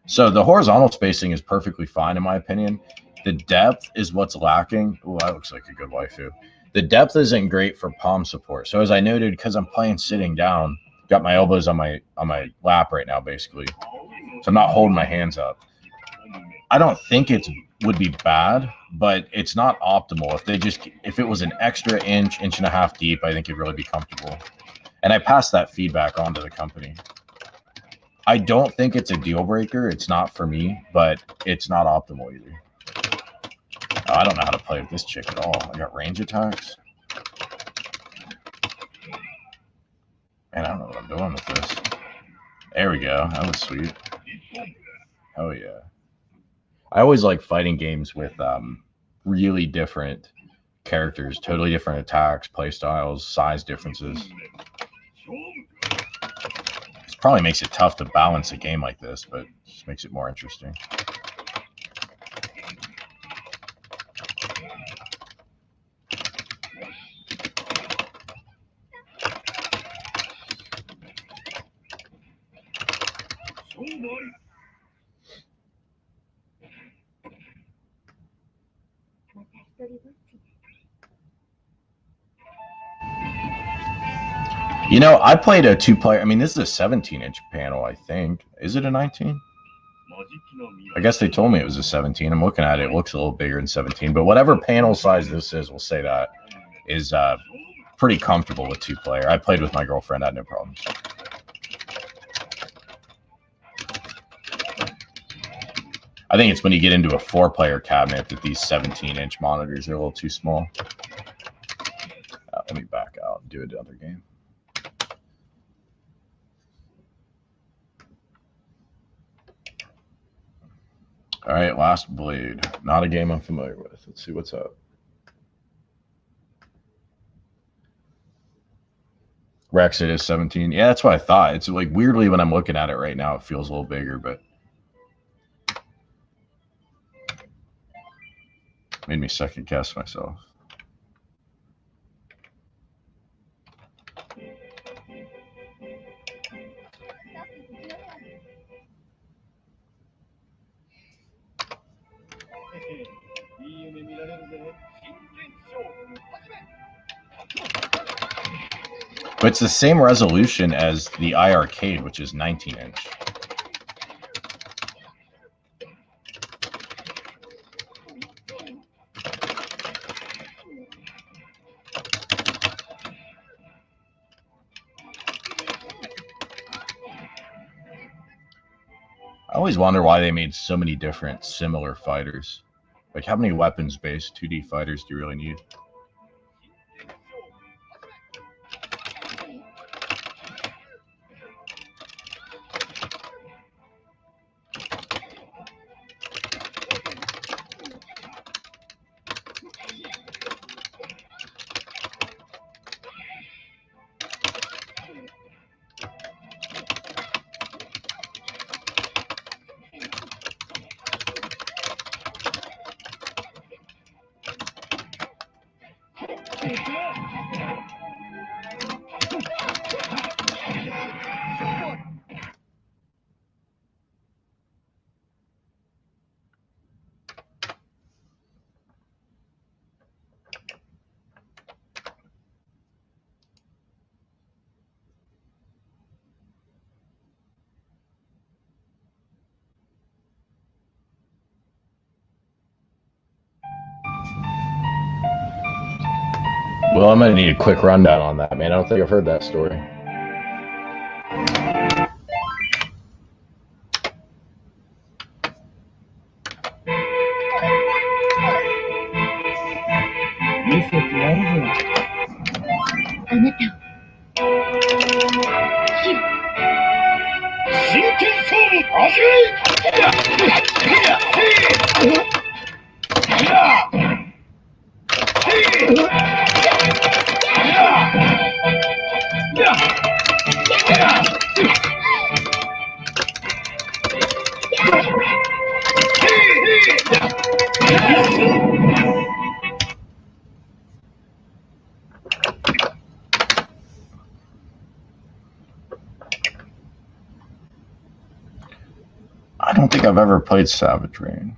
So the horizontal spacing is perfectly fine, in my opinion. The depth is what's lacking. Oh, that looks like a good waifu. The depth isn't great for palm support. So as I noted, because I'm playing sitting down, got my elbows on my lap right now, basically. So I'm not holding my hands up. I don't think it would be bad, but it's not optimal. If it was an extra inch and a half deep, I think it'd really be comfortable. And I passed that feedback on to the company. I don't think it's a deal breaker. It's not for me, but it's not optimal either. Oh, I don't know how to play with this chick at all. I got range attacks. Man, I don't know what I'm doing with this. There we go. That was sweet. Oh, yeah. I always like fighting games with really different characters, totally different attacks, play styles, size differences. It probably makes it tough to balance a game like this, but it just makes it more interesting. I played a two-player. I mean, this is a 17-inch panel, I think. Is it a 19? I guess they told me it was a 17. I'm looking at it. It looks a little bigger than 17. But whatever panel size this is, we'll say that, is pretty comfortable with two-player. I played with my girlfriend. I had no problems. I think it's when you get into a 4-player cabinet that these 17-inch monitors are a little too small. Let me back out and do another game. All right, Last Blade. Not a game I'm familiar with. Let's see what's up. Rex, it is 17. Yeah, that's what I thought. It's like weirdly when I'm looking at it right now, it feels a little bigger, but made me second guess myself. But it's the same resolution as the iArcade, which is 19-inch. I always wonder why they made so many different similar fighters. Like, how many weapons-based 2D fighters do you really need? Well, I'm going to need a quick rundown on that, man. I don't think I've heard that story. I don't think I've ever played Savage Rain.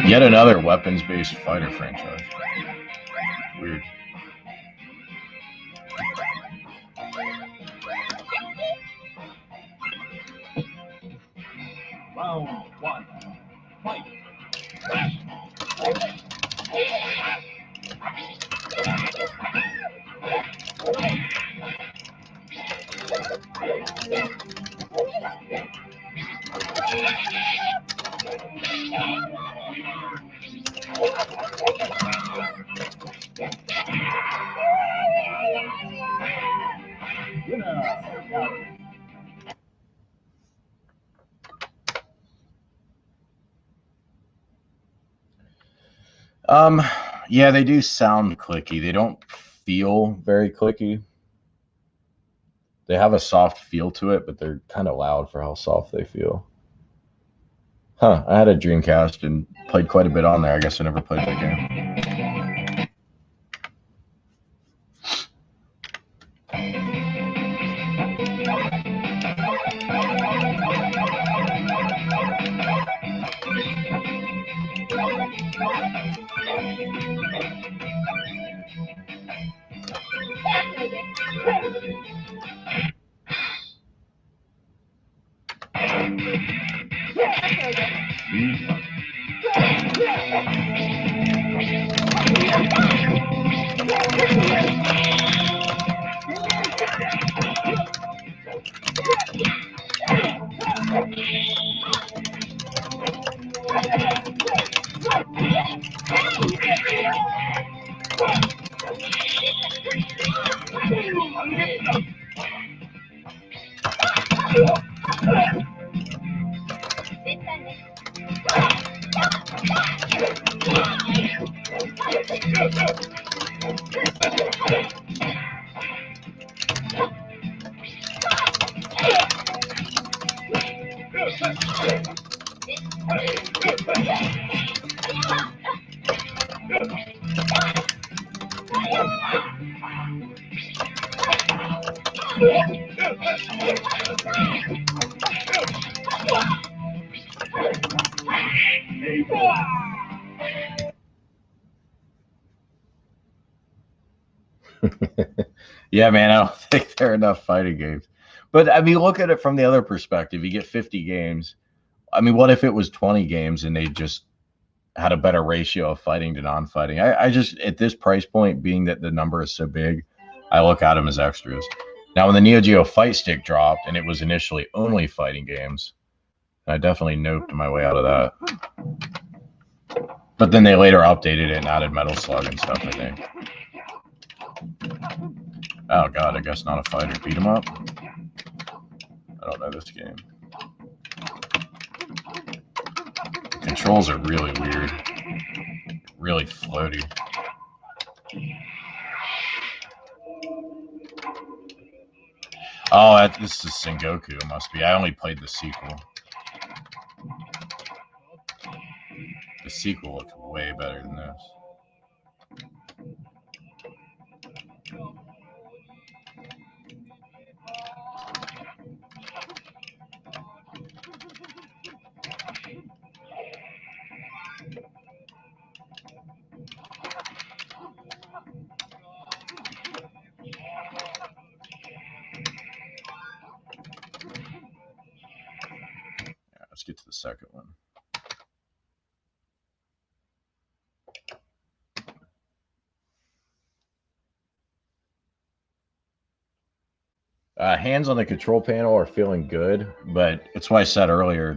Yet another weapons-based fighter franchise. Weird. Round one. Fight. Yeah, they do sound clicky. They don't feel very clicky. They have a soft feel to it, but they're kind of loud for how soft they feel. Huh, I had a Dreamcast and played quite a bit on there. I guess I never played that game. Yeah, man, I don't think there are enough fighting games. But I mean, look at it from the other perspective. You get 50 games. I mean, what if it was 20 games and they just had a better ratio of fighting to non-fighting? I just, at this price point, being that the number is so big, I look at them as extras. Now, when the Neo Geo Fight Stick dropped and it was initially only fighting games, I definitely noped my way out of that. But then they later updated it and added Metal Slug and stuff, I think. Oh god, I guess not a fighter. Beat 'em up? I don't know this game. Controls are really weird. Really floaty. Oh, this is Sengoku, it must be. I only played the sequel. The sequel looked way better than this. Yeah, let's get to the second one. Hands on the control panel are feeling good, but it's why I said earlier,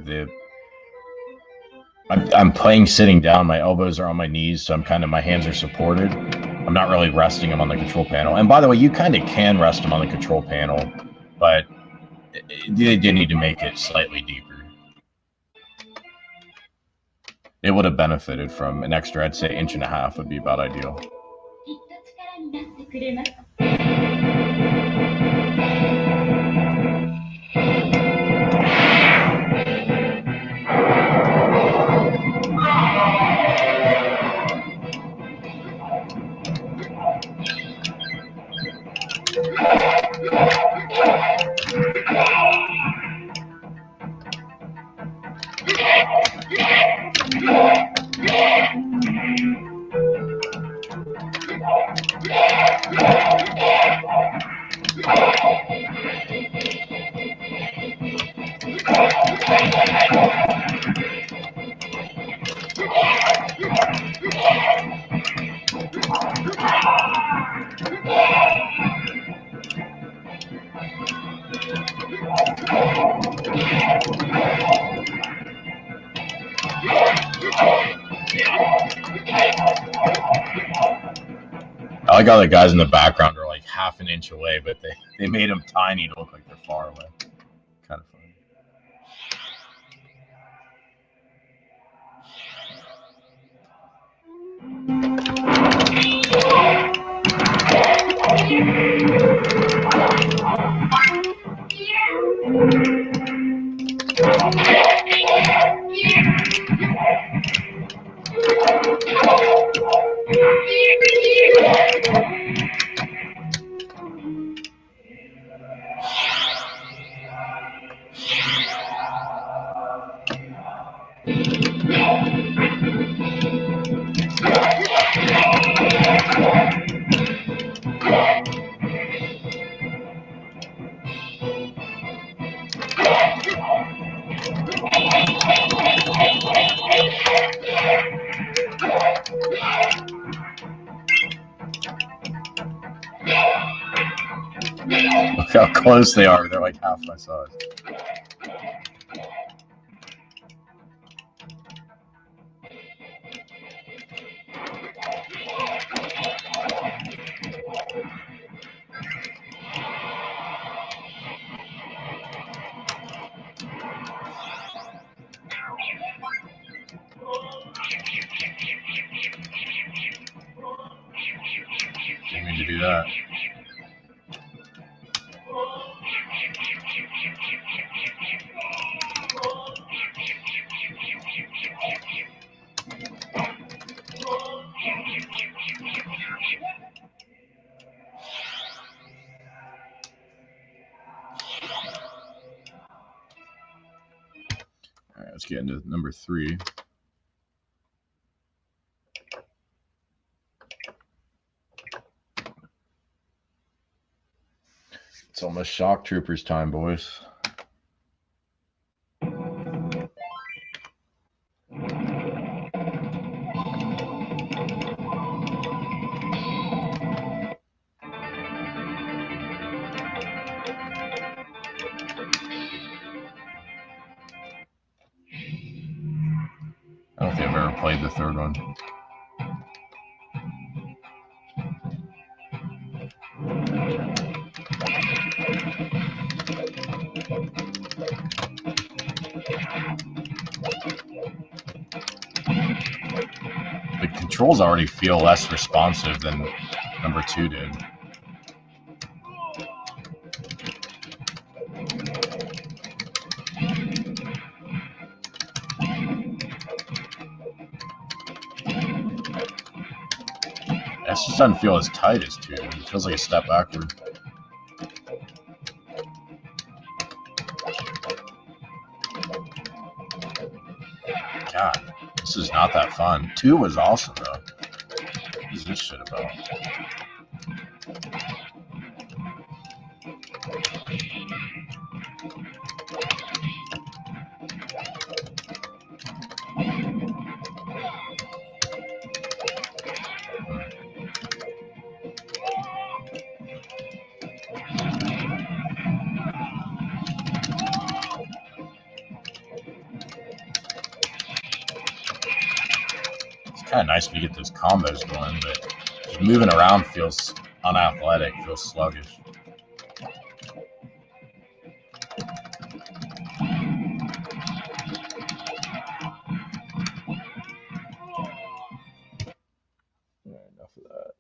I'm playing sitting down. My elbows are on my knees, so my hands are supported. I'm not really resting them on the control panel. And by the way, you kind of can rest them on the control panel, but they did need to make it slightly deeper. It would have benefited from an extra, I'd say, 1.5 would be about ideal. I like how the guys in the background are like half an inch away, but they made them tiny to look like they're far away. Kind of funny. Look how close they are. They're like half my size. Didn't mean to do that. All right, let's get into number 3. It's almost Shock Troopers time, boys. I don't think I've ever played the third one. The controls already feel less responsive than number 2 did. This just doesn't feel as tight as 2. It feels like a step backward. God, this is not that fun. 2 was awesome, though. What is this shit about? kind of nice when you get those combos going, but just moving around feels unathletic, feels sluggish. Enough of that.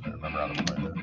I remember how to play this.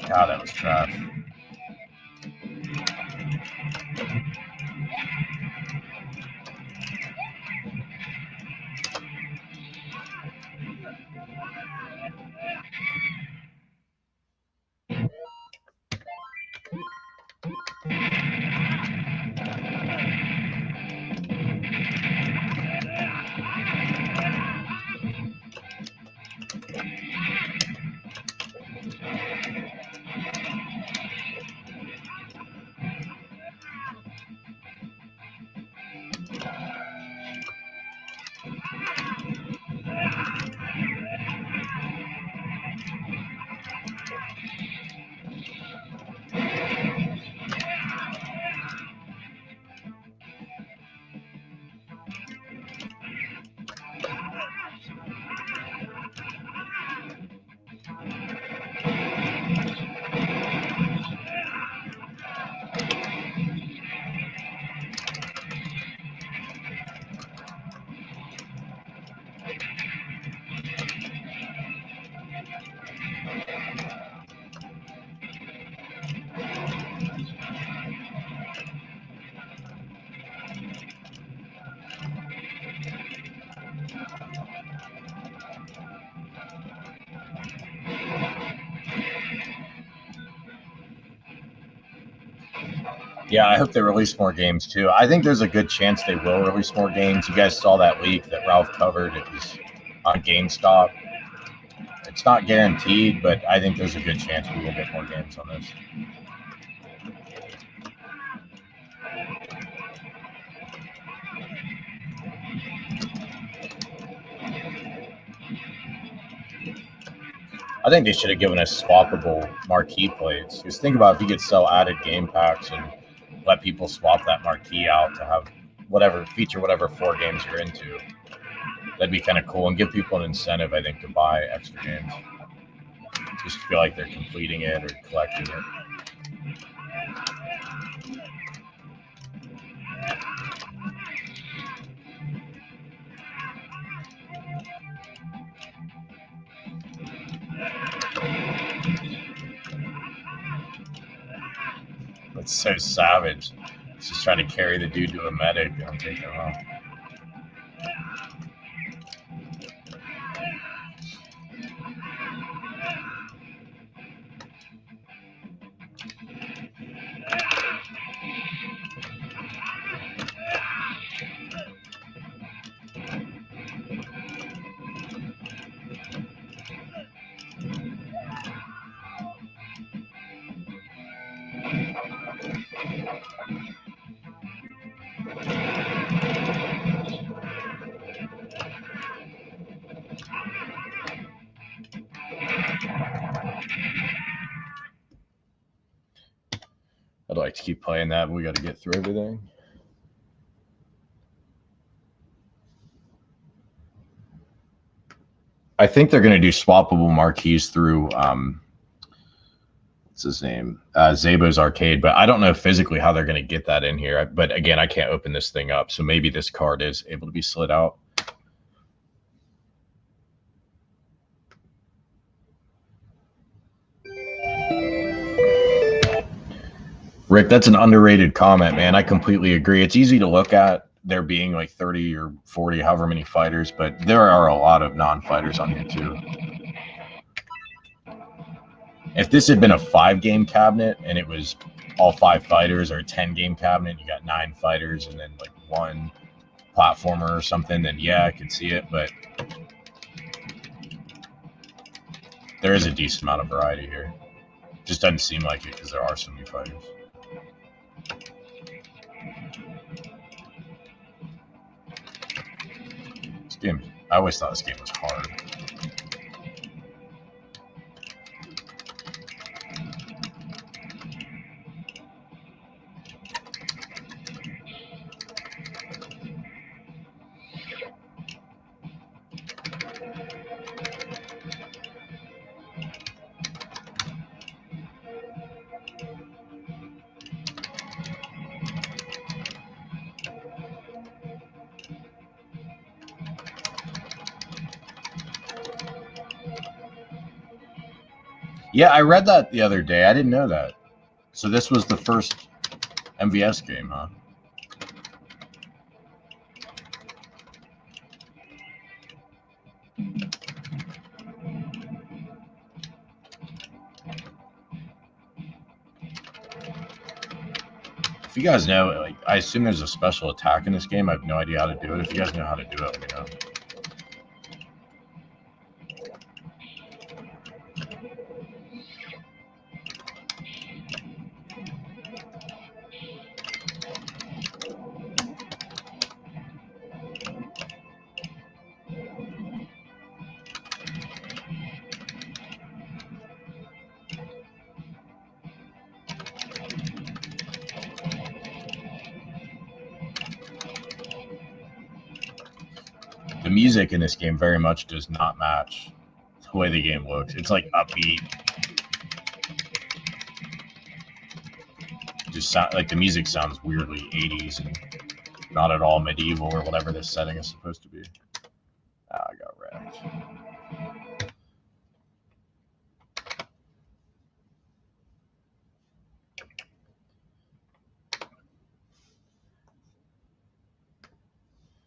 God, that was trash. Yeah, I hope they release more games too. I think there's a good chance they will release more games. You guys saw that leak that Ralph covered. It was on GameStop. It's not guaranteed, but I think there's a good chance we will get more games on this. I think they should have given us swappable marquee plates. Because think about if you could sell added game packs and let people swap that marquee out to have whatever feature, whatever 4 games you're into. That'd be kind of cool and give people an incentive, I think, to buy extra games. Just feel like they're completing it or collecting it. It's so savage. It's just trying to carry the dude to a medic and I'm taking him off. I'd like to keep playing that, but we got to get through everything. I think they're going to do swappable marquees through what's his name, Zabo's Arcade, but I don't know physically how they're going to get that in here. But again, I can't open this thing up, so maybe this card is able to be slid out. Rick, that's an underrated comment, man. I completely agree. It's easy to look at there being like 30 or 40, however many fighters, but there are a lot of non-fighters on here too. If this had been a 5-game cabinet and it was all 5 fighters, or a 10-game cabinet, you got 9 fighters and then like 1 platformer or something, then yeah, I could see it, but there is a decent amount of variety here. Just doesn't seem like it because there are so many fighters. This game, I always thought this game was hard. Yeah, I read that the other day. I didn't know that. So this was the first MVS game, huh? If you guys know, like, I assume there's a special attack in this game. I have no idea how to do it. If you guys know how to do it, let me know. The music in this game very much does not match the way the game looks. It's like upbeat. Just sound, like the music sounds weirdly 80s and not at all medieval or whatever this setting is supposed to be. Ah, I got wrecked.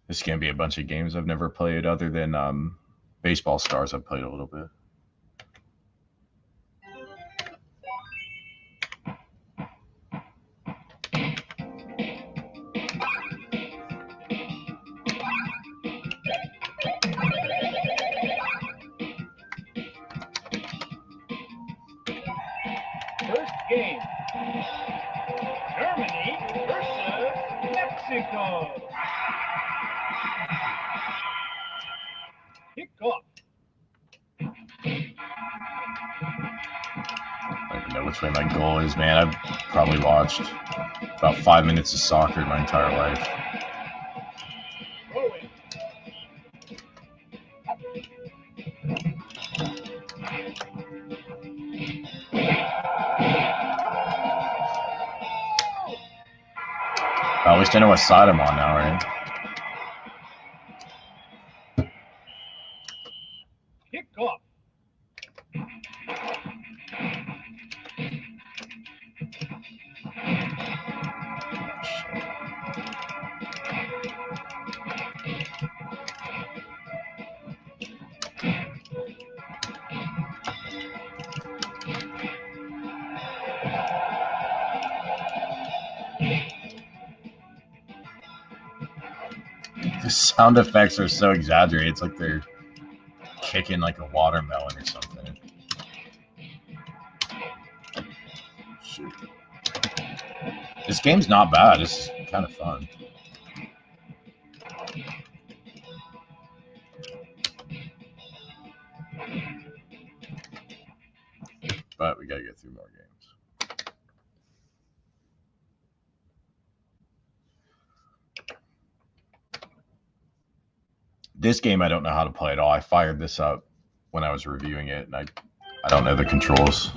This is going to be a bunch of games I've never played other than Baseball Stars. I've played a little bit. First game. Germany versus Mexico. Kick off. I don't know which way my goal is, man. I've probably watched about 5 minutes of soccer in my entire life. Rolling. At least I know what side I'm on now, right? Kick off. The sound effects are so exaggerated. It's like they're kicking like a watermelon or something. Shoot. This game's not bad. It's kind of fun. But we gotta get through more games. This game I don't know how to play at all. I fired this up when I was reviewing it, and I don't know the controls.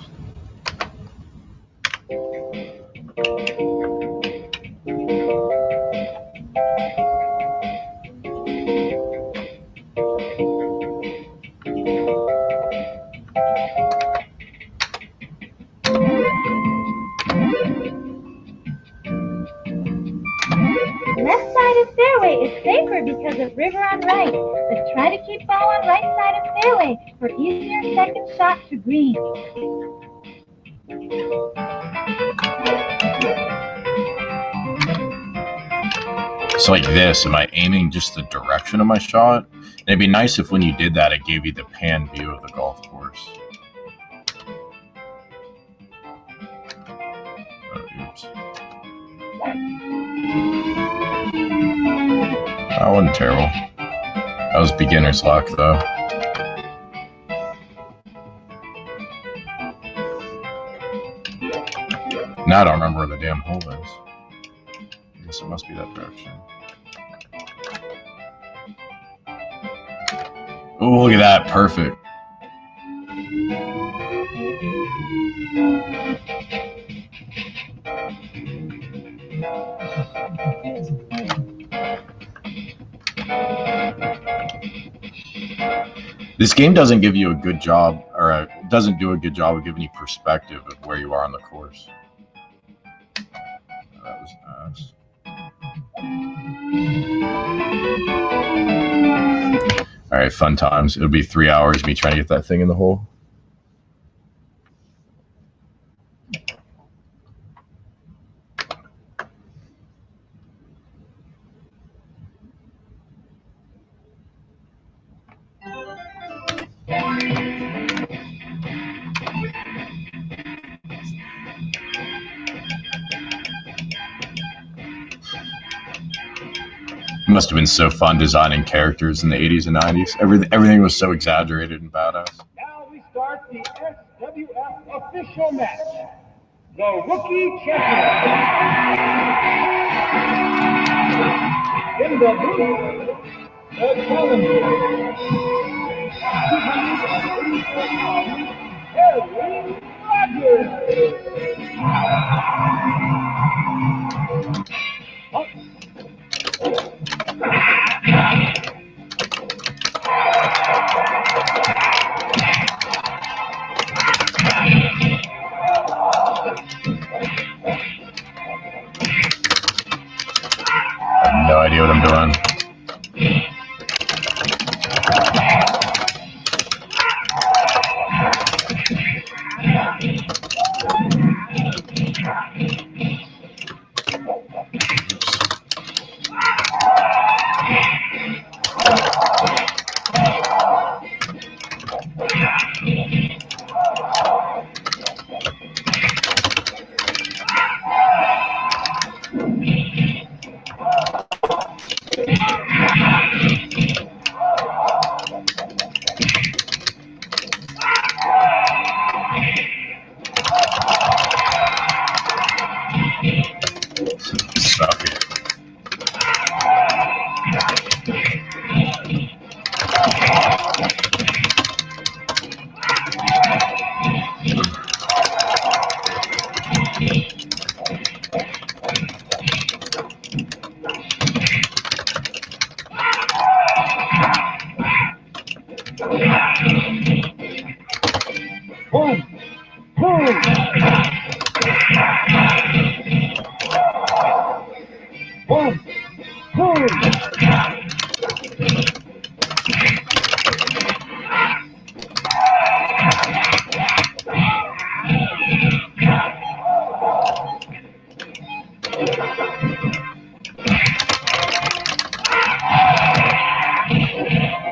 Left side of fairway is safer because of river on right, but try to keep ball on right side of fairway for easier second shot to green. So like this, am I aiming just the direction of my shot? And it'd be nice if when you did that, it gave you the pan view of the golf course. Oh, oops. That wasn't terrible. That was beginner's luck, though. Now I don't remember where the damn hole is. I guess it must be that direction. Oh, look at that. Perfect. This game doesn't give you a good job, or doesn't do a good job of giving you perspective of where you are on the course. That was nice. All right, fun times. It'll be 3 hours me trying to get that thing in the hole. It must have been so fun designing characters in the 80s and 90s. Everything was so exaggerated and badass. Now we start the SWF official match. The rookie champion. In the blue, the challenger. 284 pounds, I have no idea what I'm doing.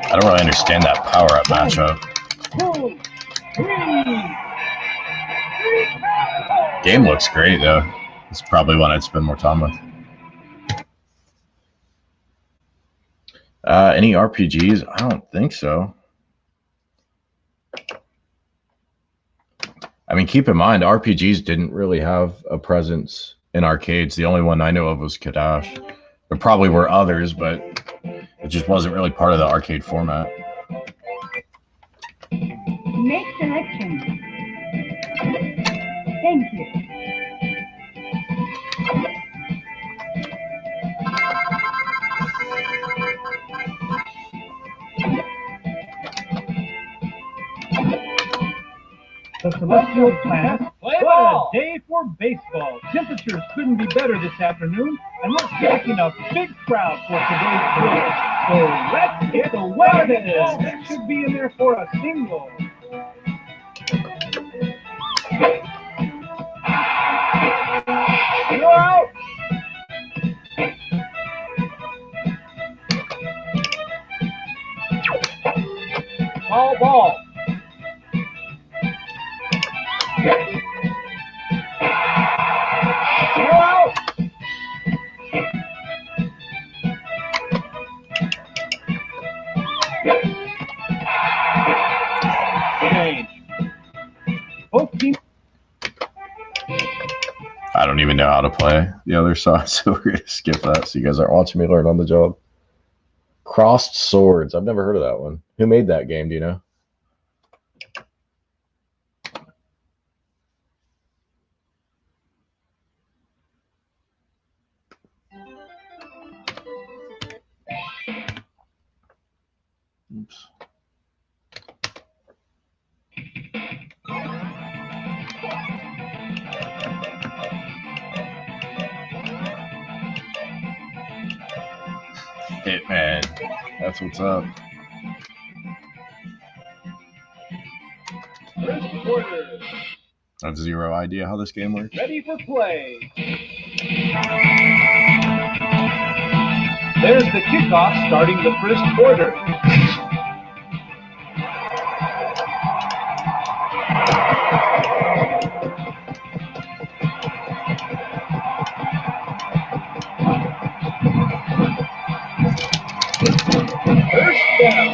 I don't really understand that power-up matchup. Game looks great, though. It's probably one I'd spend more time with. Any RPGs? I don't think so. I mean, keep in mind, RPGs didn't really have a presence in arcades. The only one I know of was Kadash. There probably were others, but it just wasn't really part of the arcade format. make selections. Thank you. The celestial planets. Play ball! What a day for baseball. Temperatures couldn't be better this afternoon, and we're packing a big crowd for today's thriller. So let's get the weather. That should be in there for a single. You're out. Ball. You're out. Change. Both teams. I don't even know how to play the other side, so we're going to skip that so you guys aren't watching me learn on the job. Crossed Swords. I've never heard of that one. Who made that game, do you know? Oops. Hitman. That's what's up. First quarter. I have zero idea how this game works. Ready for play. There's the kickoff starting the first quarter. First down.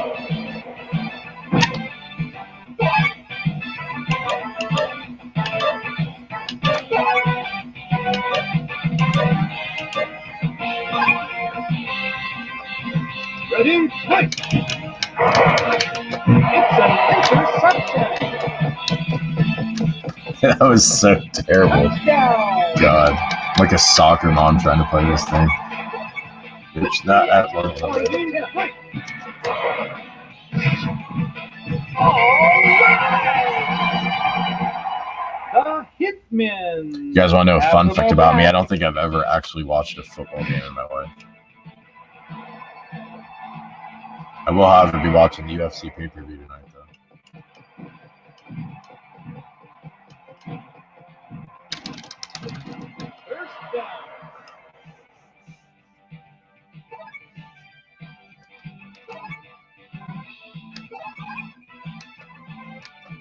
Ready, play. It's an interception. That was so terrible. Touchdown. God. Like a soccer mom trying to play this thing. It's not that long. The Hitmen. You guys want to know a fun fact about me? I don't think I've ever actually watched a football game in my life. I will, however, be watching the UFC pay-per-view tonight, though. First down.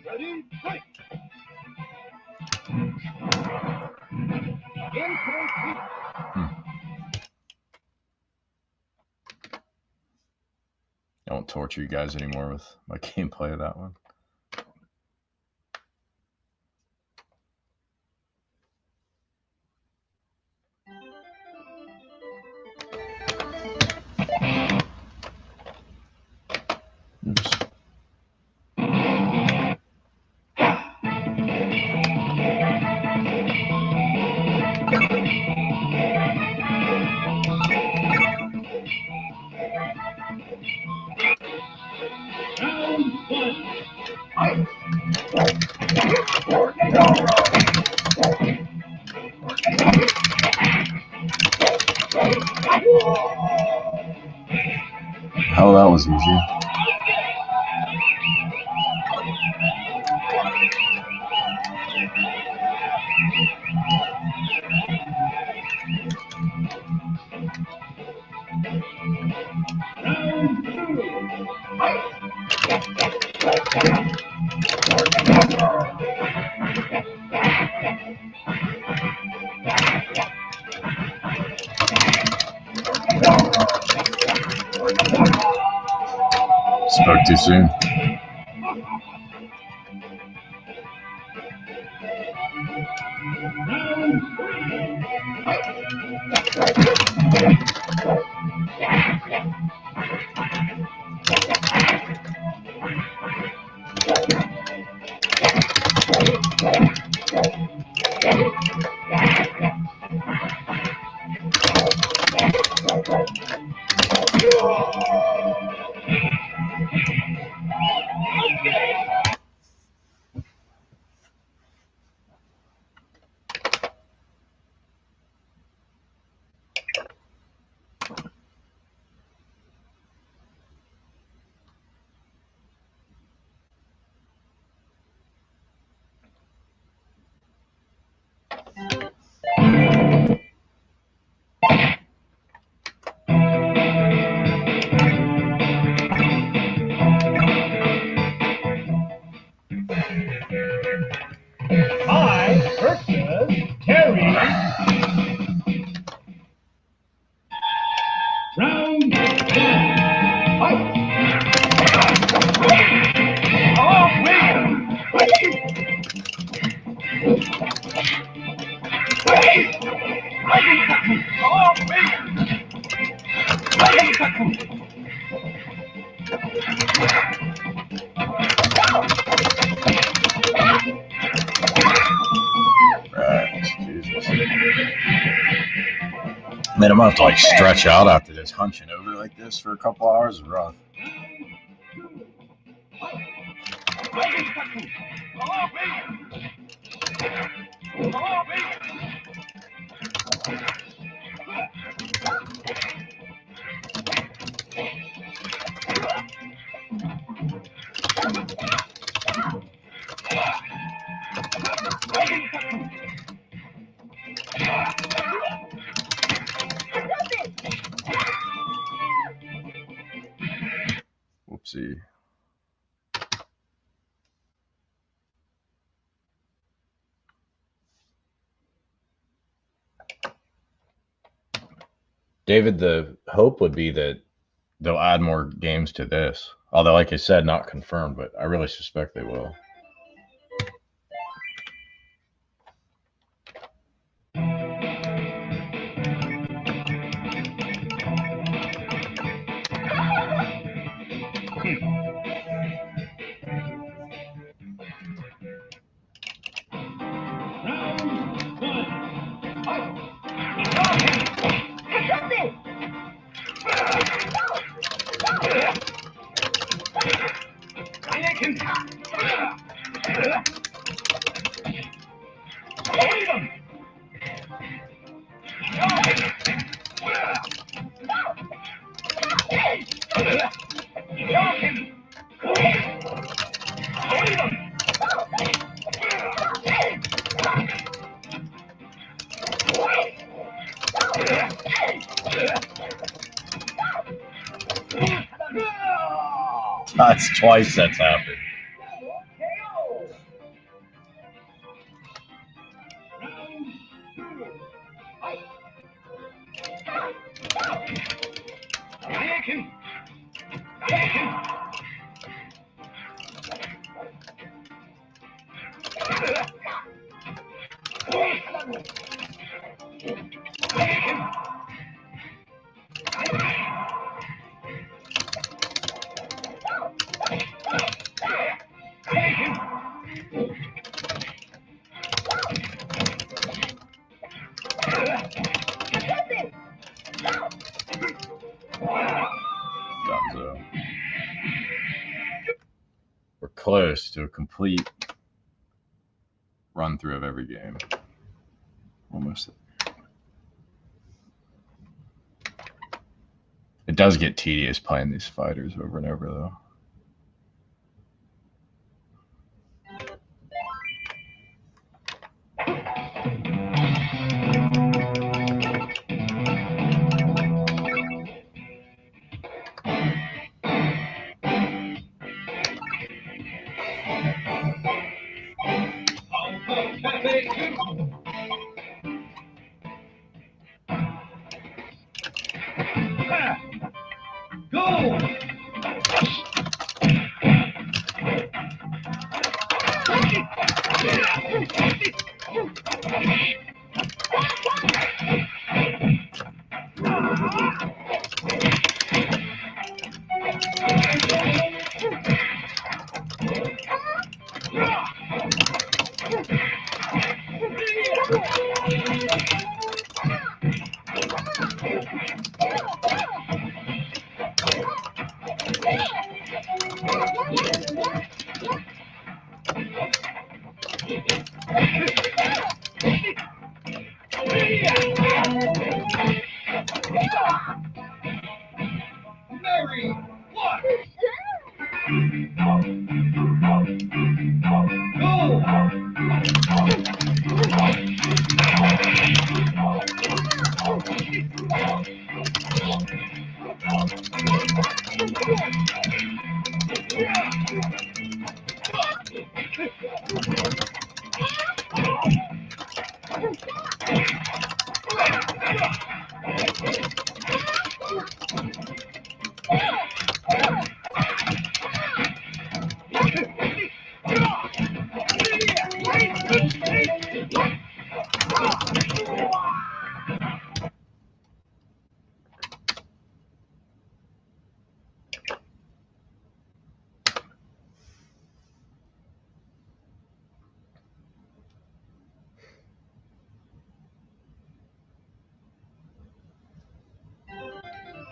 Ready, play. Incomplete. I won't torture you guys anymore with my gameplay of that one. Oops. Hell, that was easy. Spoke too soon. Hi versus Terry. Round one. Fight. Oh, Jesus. Man, I'm gonna have to like stretch out after this. Hunching over like this for a couple hours is rough. Whoopsie. David, the hope would be that they'll add more games to this. Although, like I said, not confirmed, but I really suspect they will. That's twice that's happened. We're close to a complete run through of every game. Almost. It does get tedious playing these fighters over and over, though.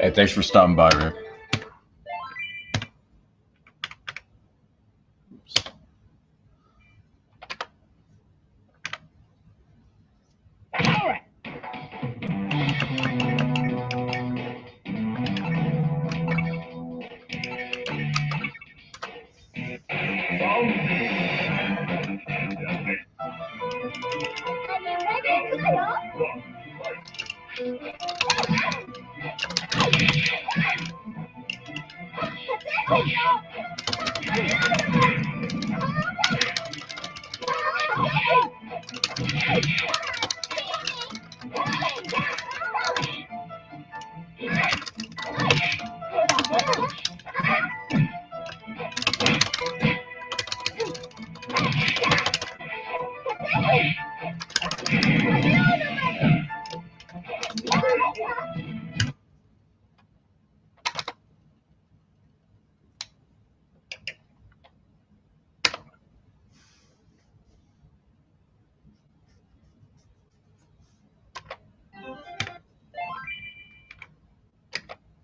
Hey, thanks for stopping by, Rick.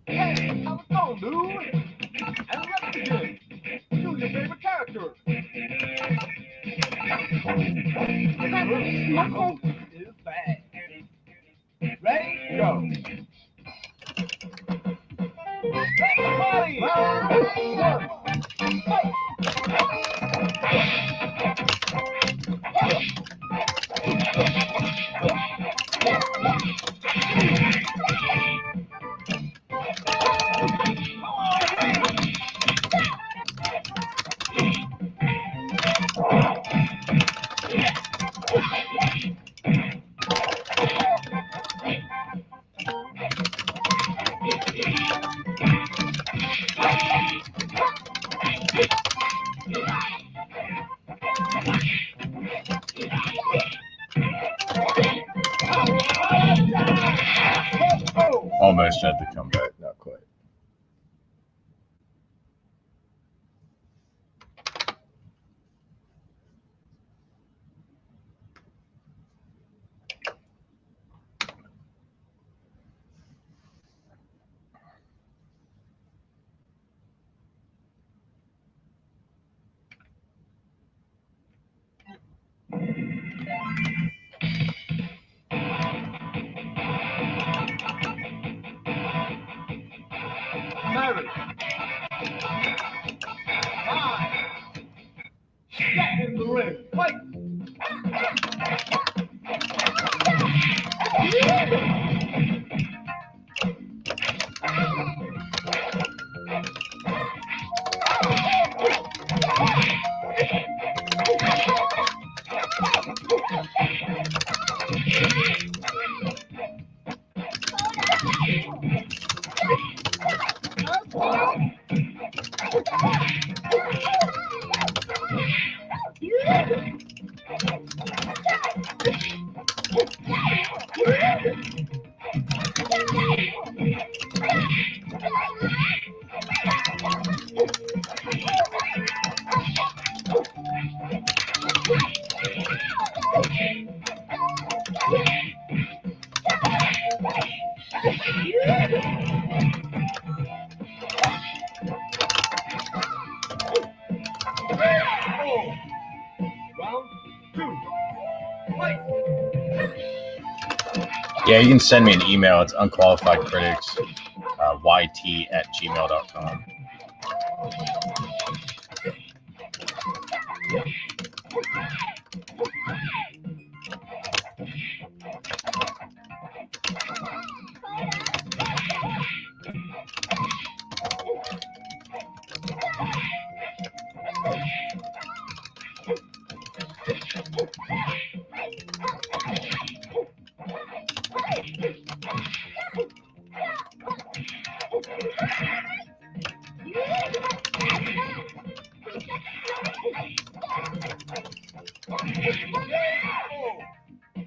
Hey, how's it going, dude? And let's begin. Choose your favorite character. Is bad. Ready, go. Everybody! Round one. Fight! Almost had to come back, not quite. Mary. 5. Get in the ring. Fight! Round 2. Fight! Yeah, you can send me an email. It's unqualifiedcritics, yt@gmail.com.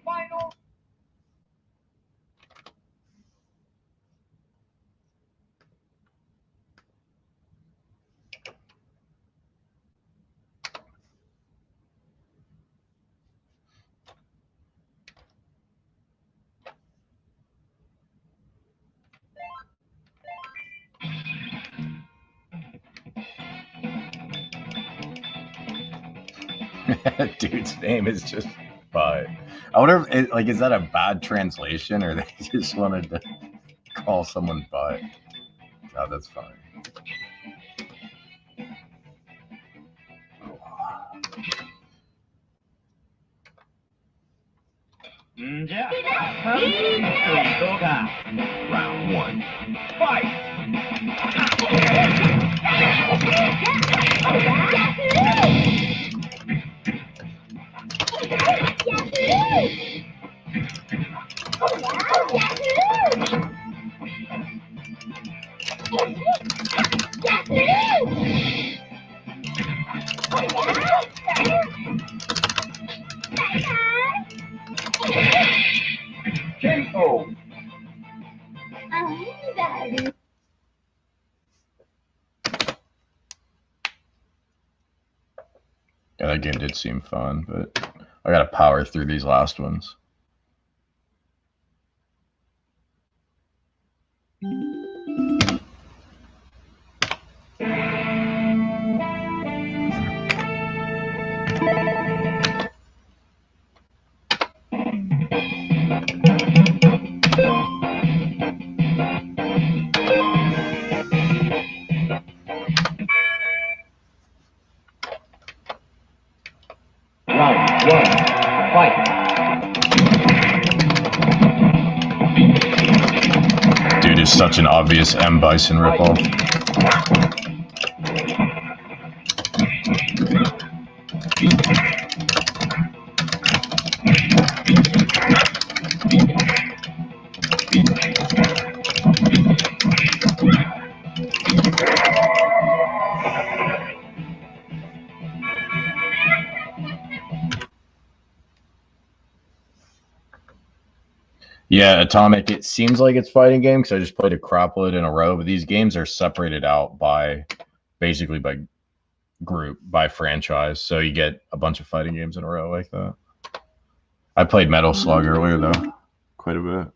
Final. Dude's name is just Butt. I wonder if it, like, is that a bad translation or they just wanted to call someone Butt? Oh, that's fine. Round 1. Fight! KO. Yeah, that game did seem fun, but I gotta power through these last ones. Round 1. Fight! Dude is such an obvious M. Bison ripoff. Yeah, Atomic, it seems like it's fighting game because I just played a crap load in a row, but these games are separated out by basically by group, by franchise. So you get a bunch of fighting games in a row like that. I played Metal Slug earlier, though, quite a bit.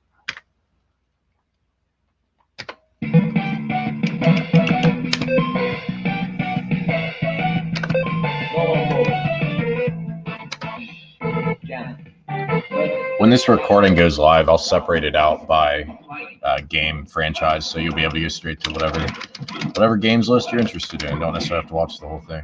When this recording goes live, I'll separate it out by game franchise, so you'll be able to go straight to whatever games list you're interested in. You don't necessarily have to watch the whole thing.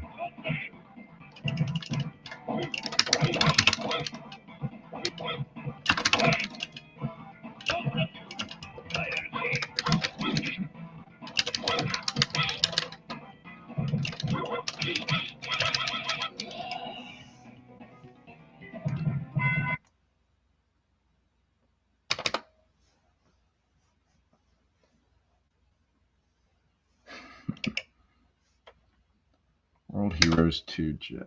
World Heroes 2 Jet.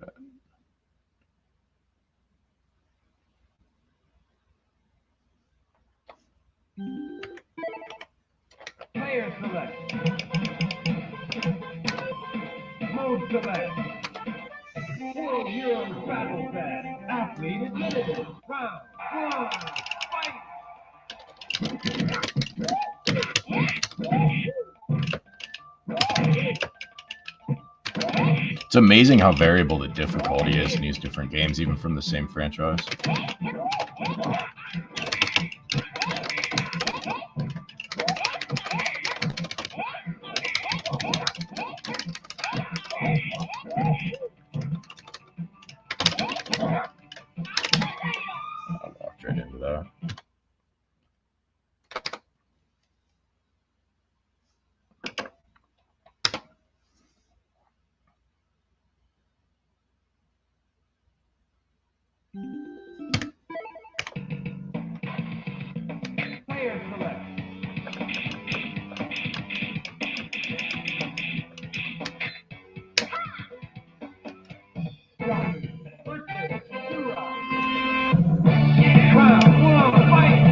Player select. Mode select. World Heroes Battle Pass. Athlete admitted. Round 1. Fight! It's amazing how variable the difficulty is in these different games, even from the same franchise. I walked right into that. Player select. Round one, fight!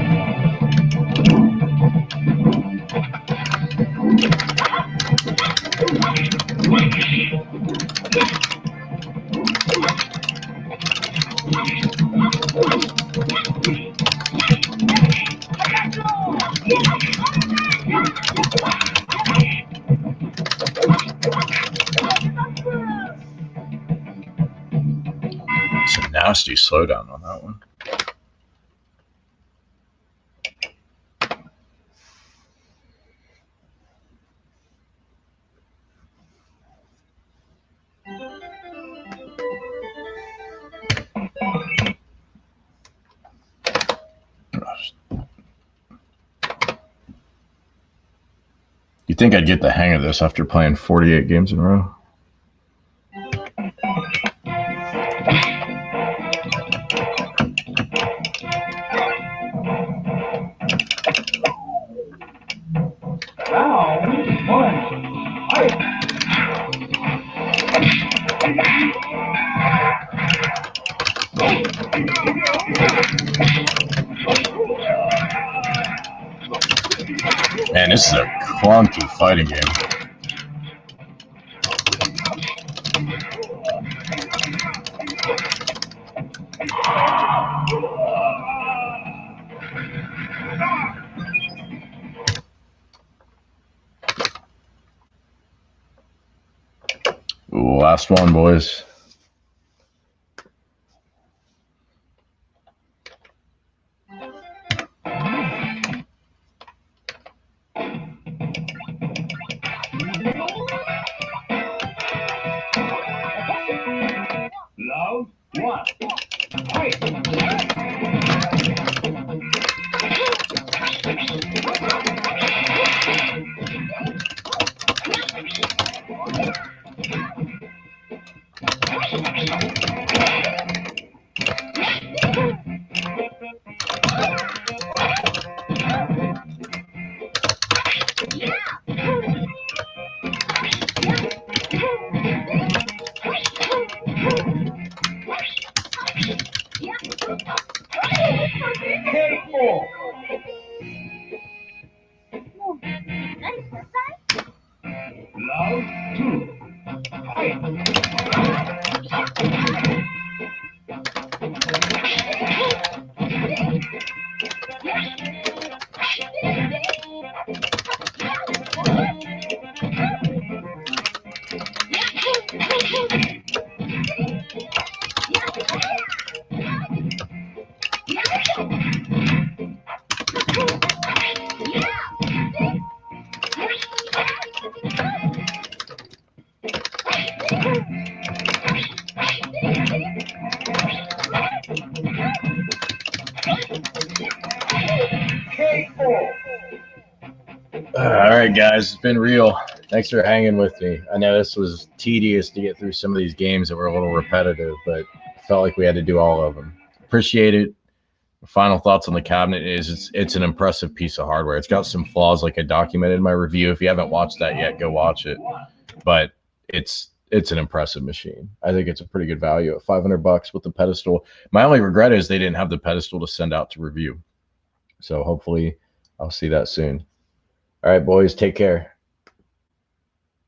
It's a nasty slowdown on that one. You'd think I'd get the hang of this after playing 48 games in a row. Round one, fight! Man, this is a clunky fighting game. Ooh, last one, boys. Round one, fight! K4. Round two, fight! K4. All right, guys, it's been real. Thanks for hanging with me. I know this was tedious to get through some of these games that were a little repetitive, but I felt like we had to do all of them. Appreciate it. Final thoughts on the cabinet is it's an impressive piece of hardware. It's got some flaws like I documented in my review. If you haven't watched that yet, go watch it. But it's an impressive machine. I think it's a pretty good value at $500 with the pedestal. My only regret is they didn't have the pedestal to send out to review. So hopefully I'll see that soon. All right, boys, take care.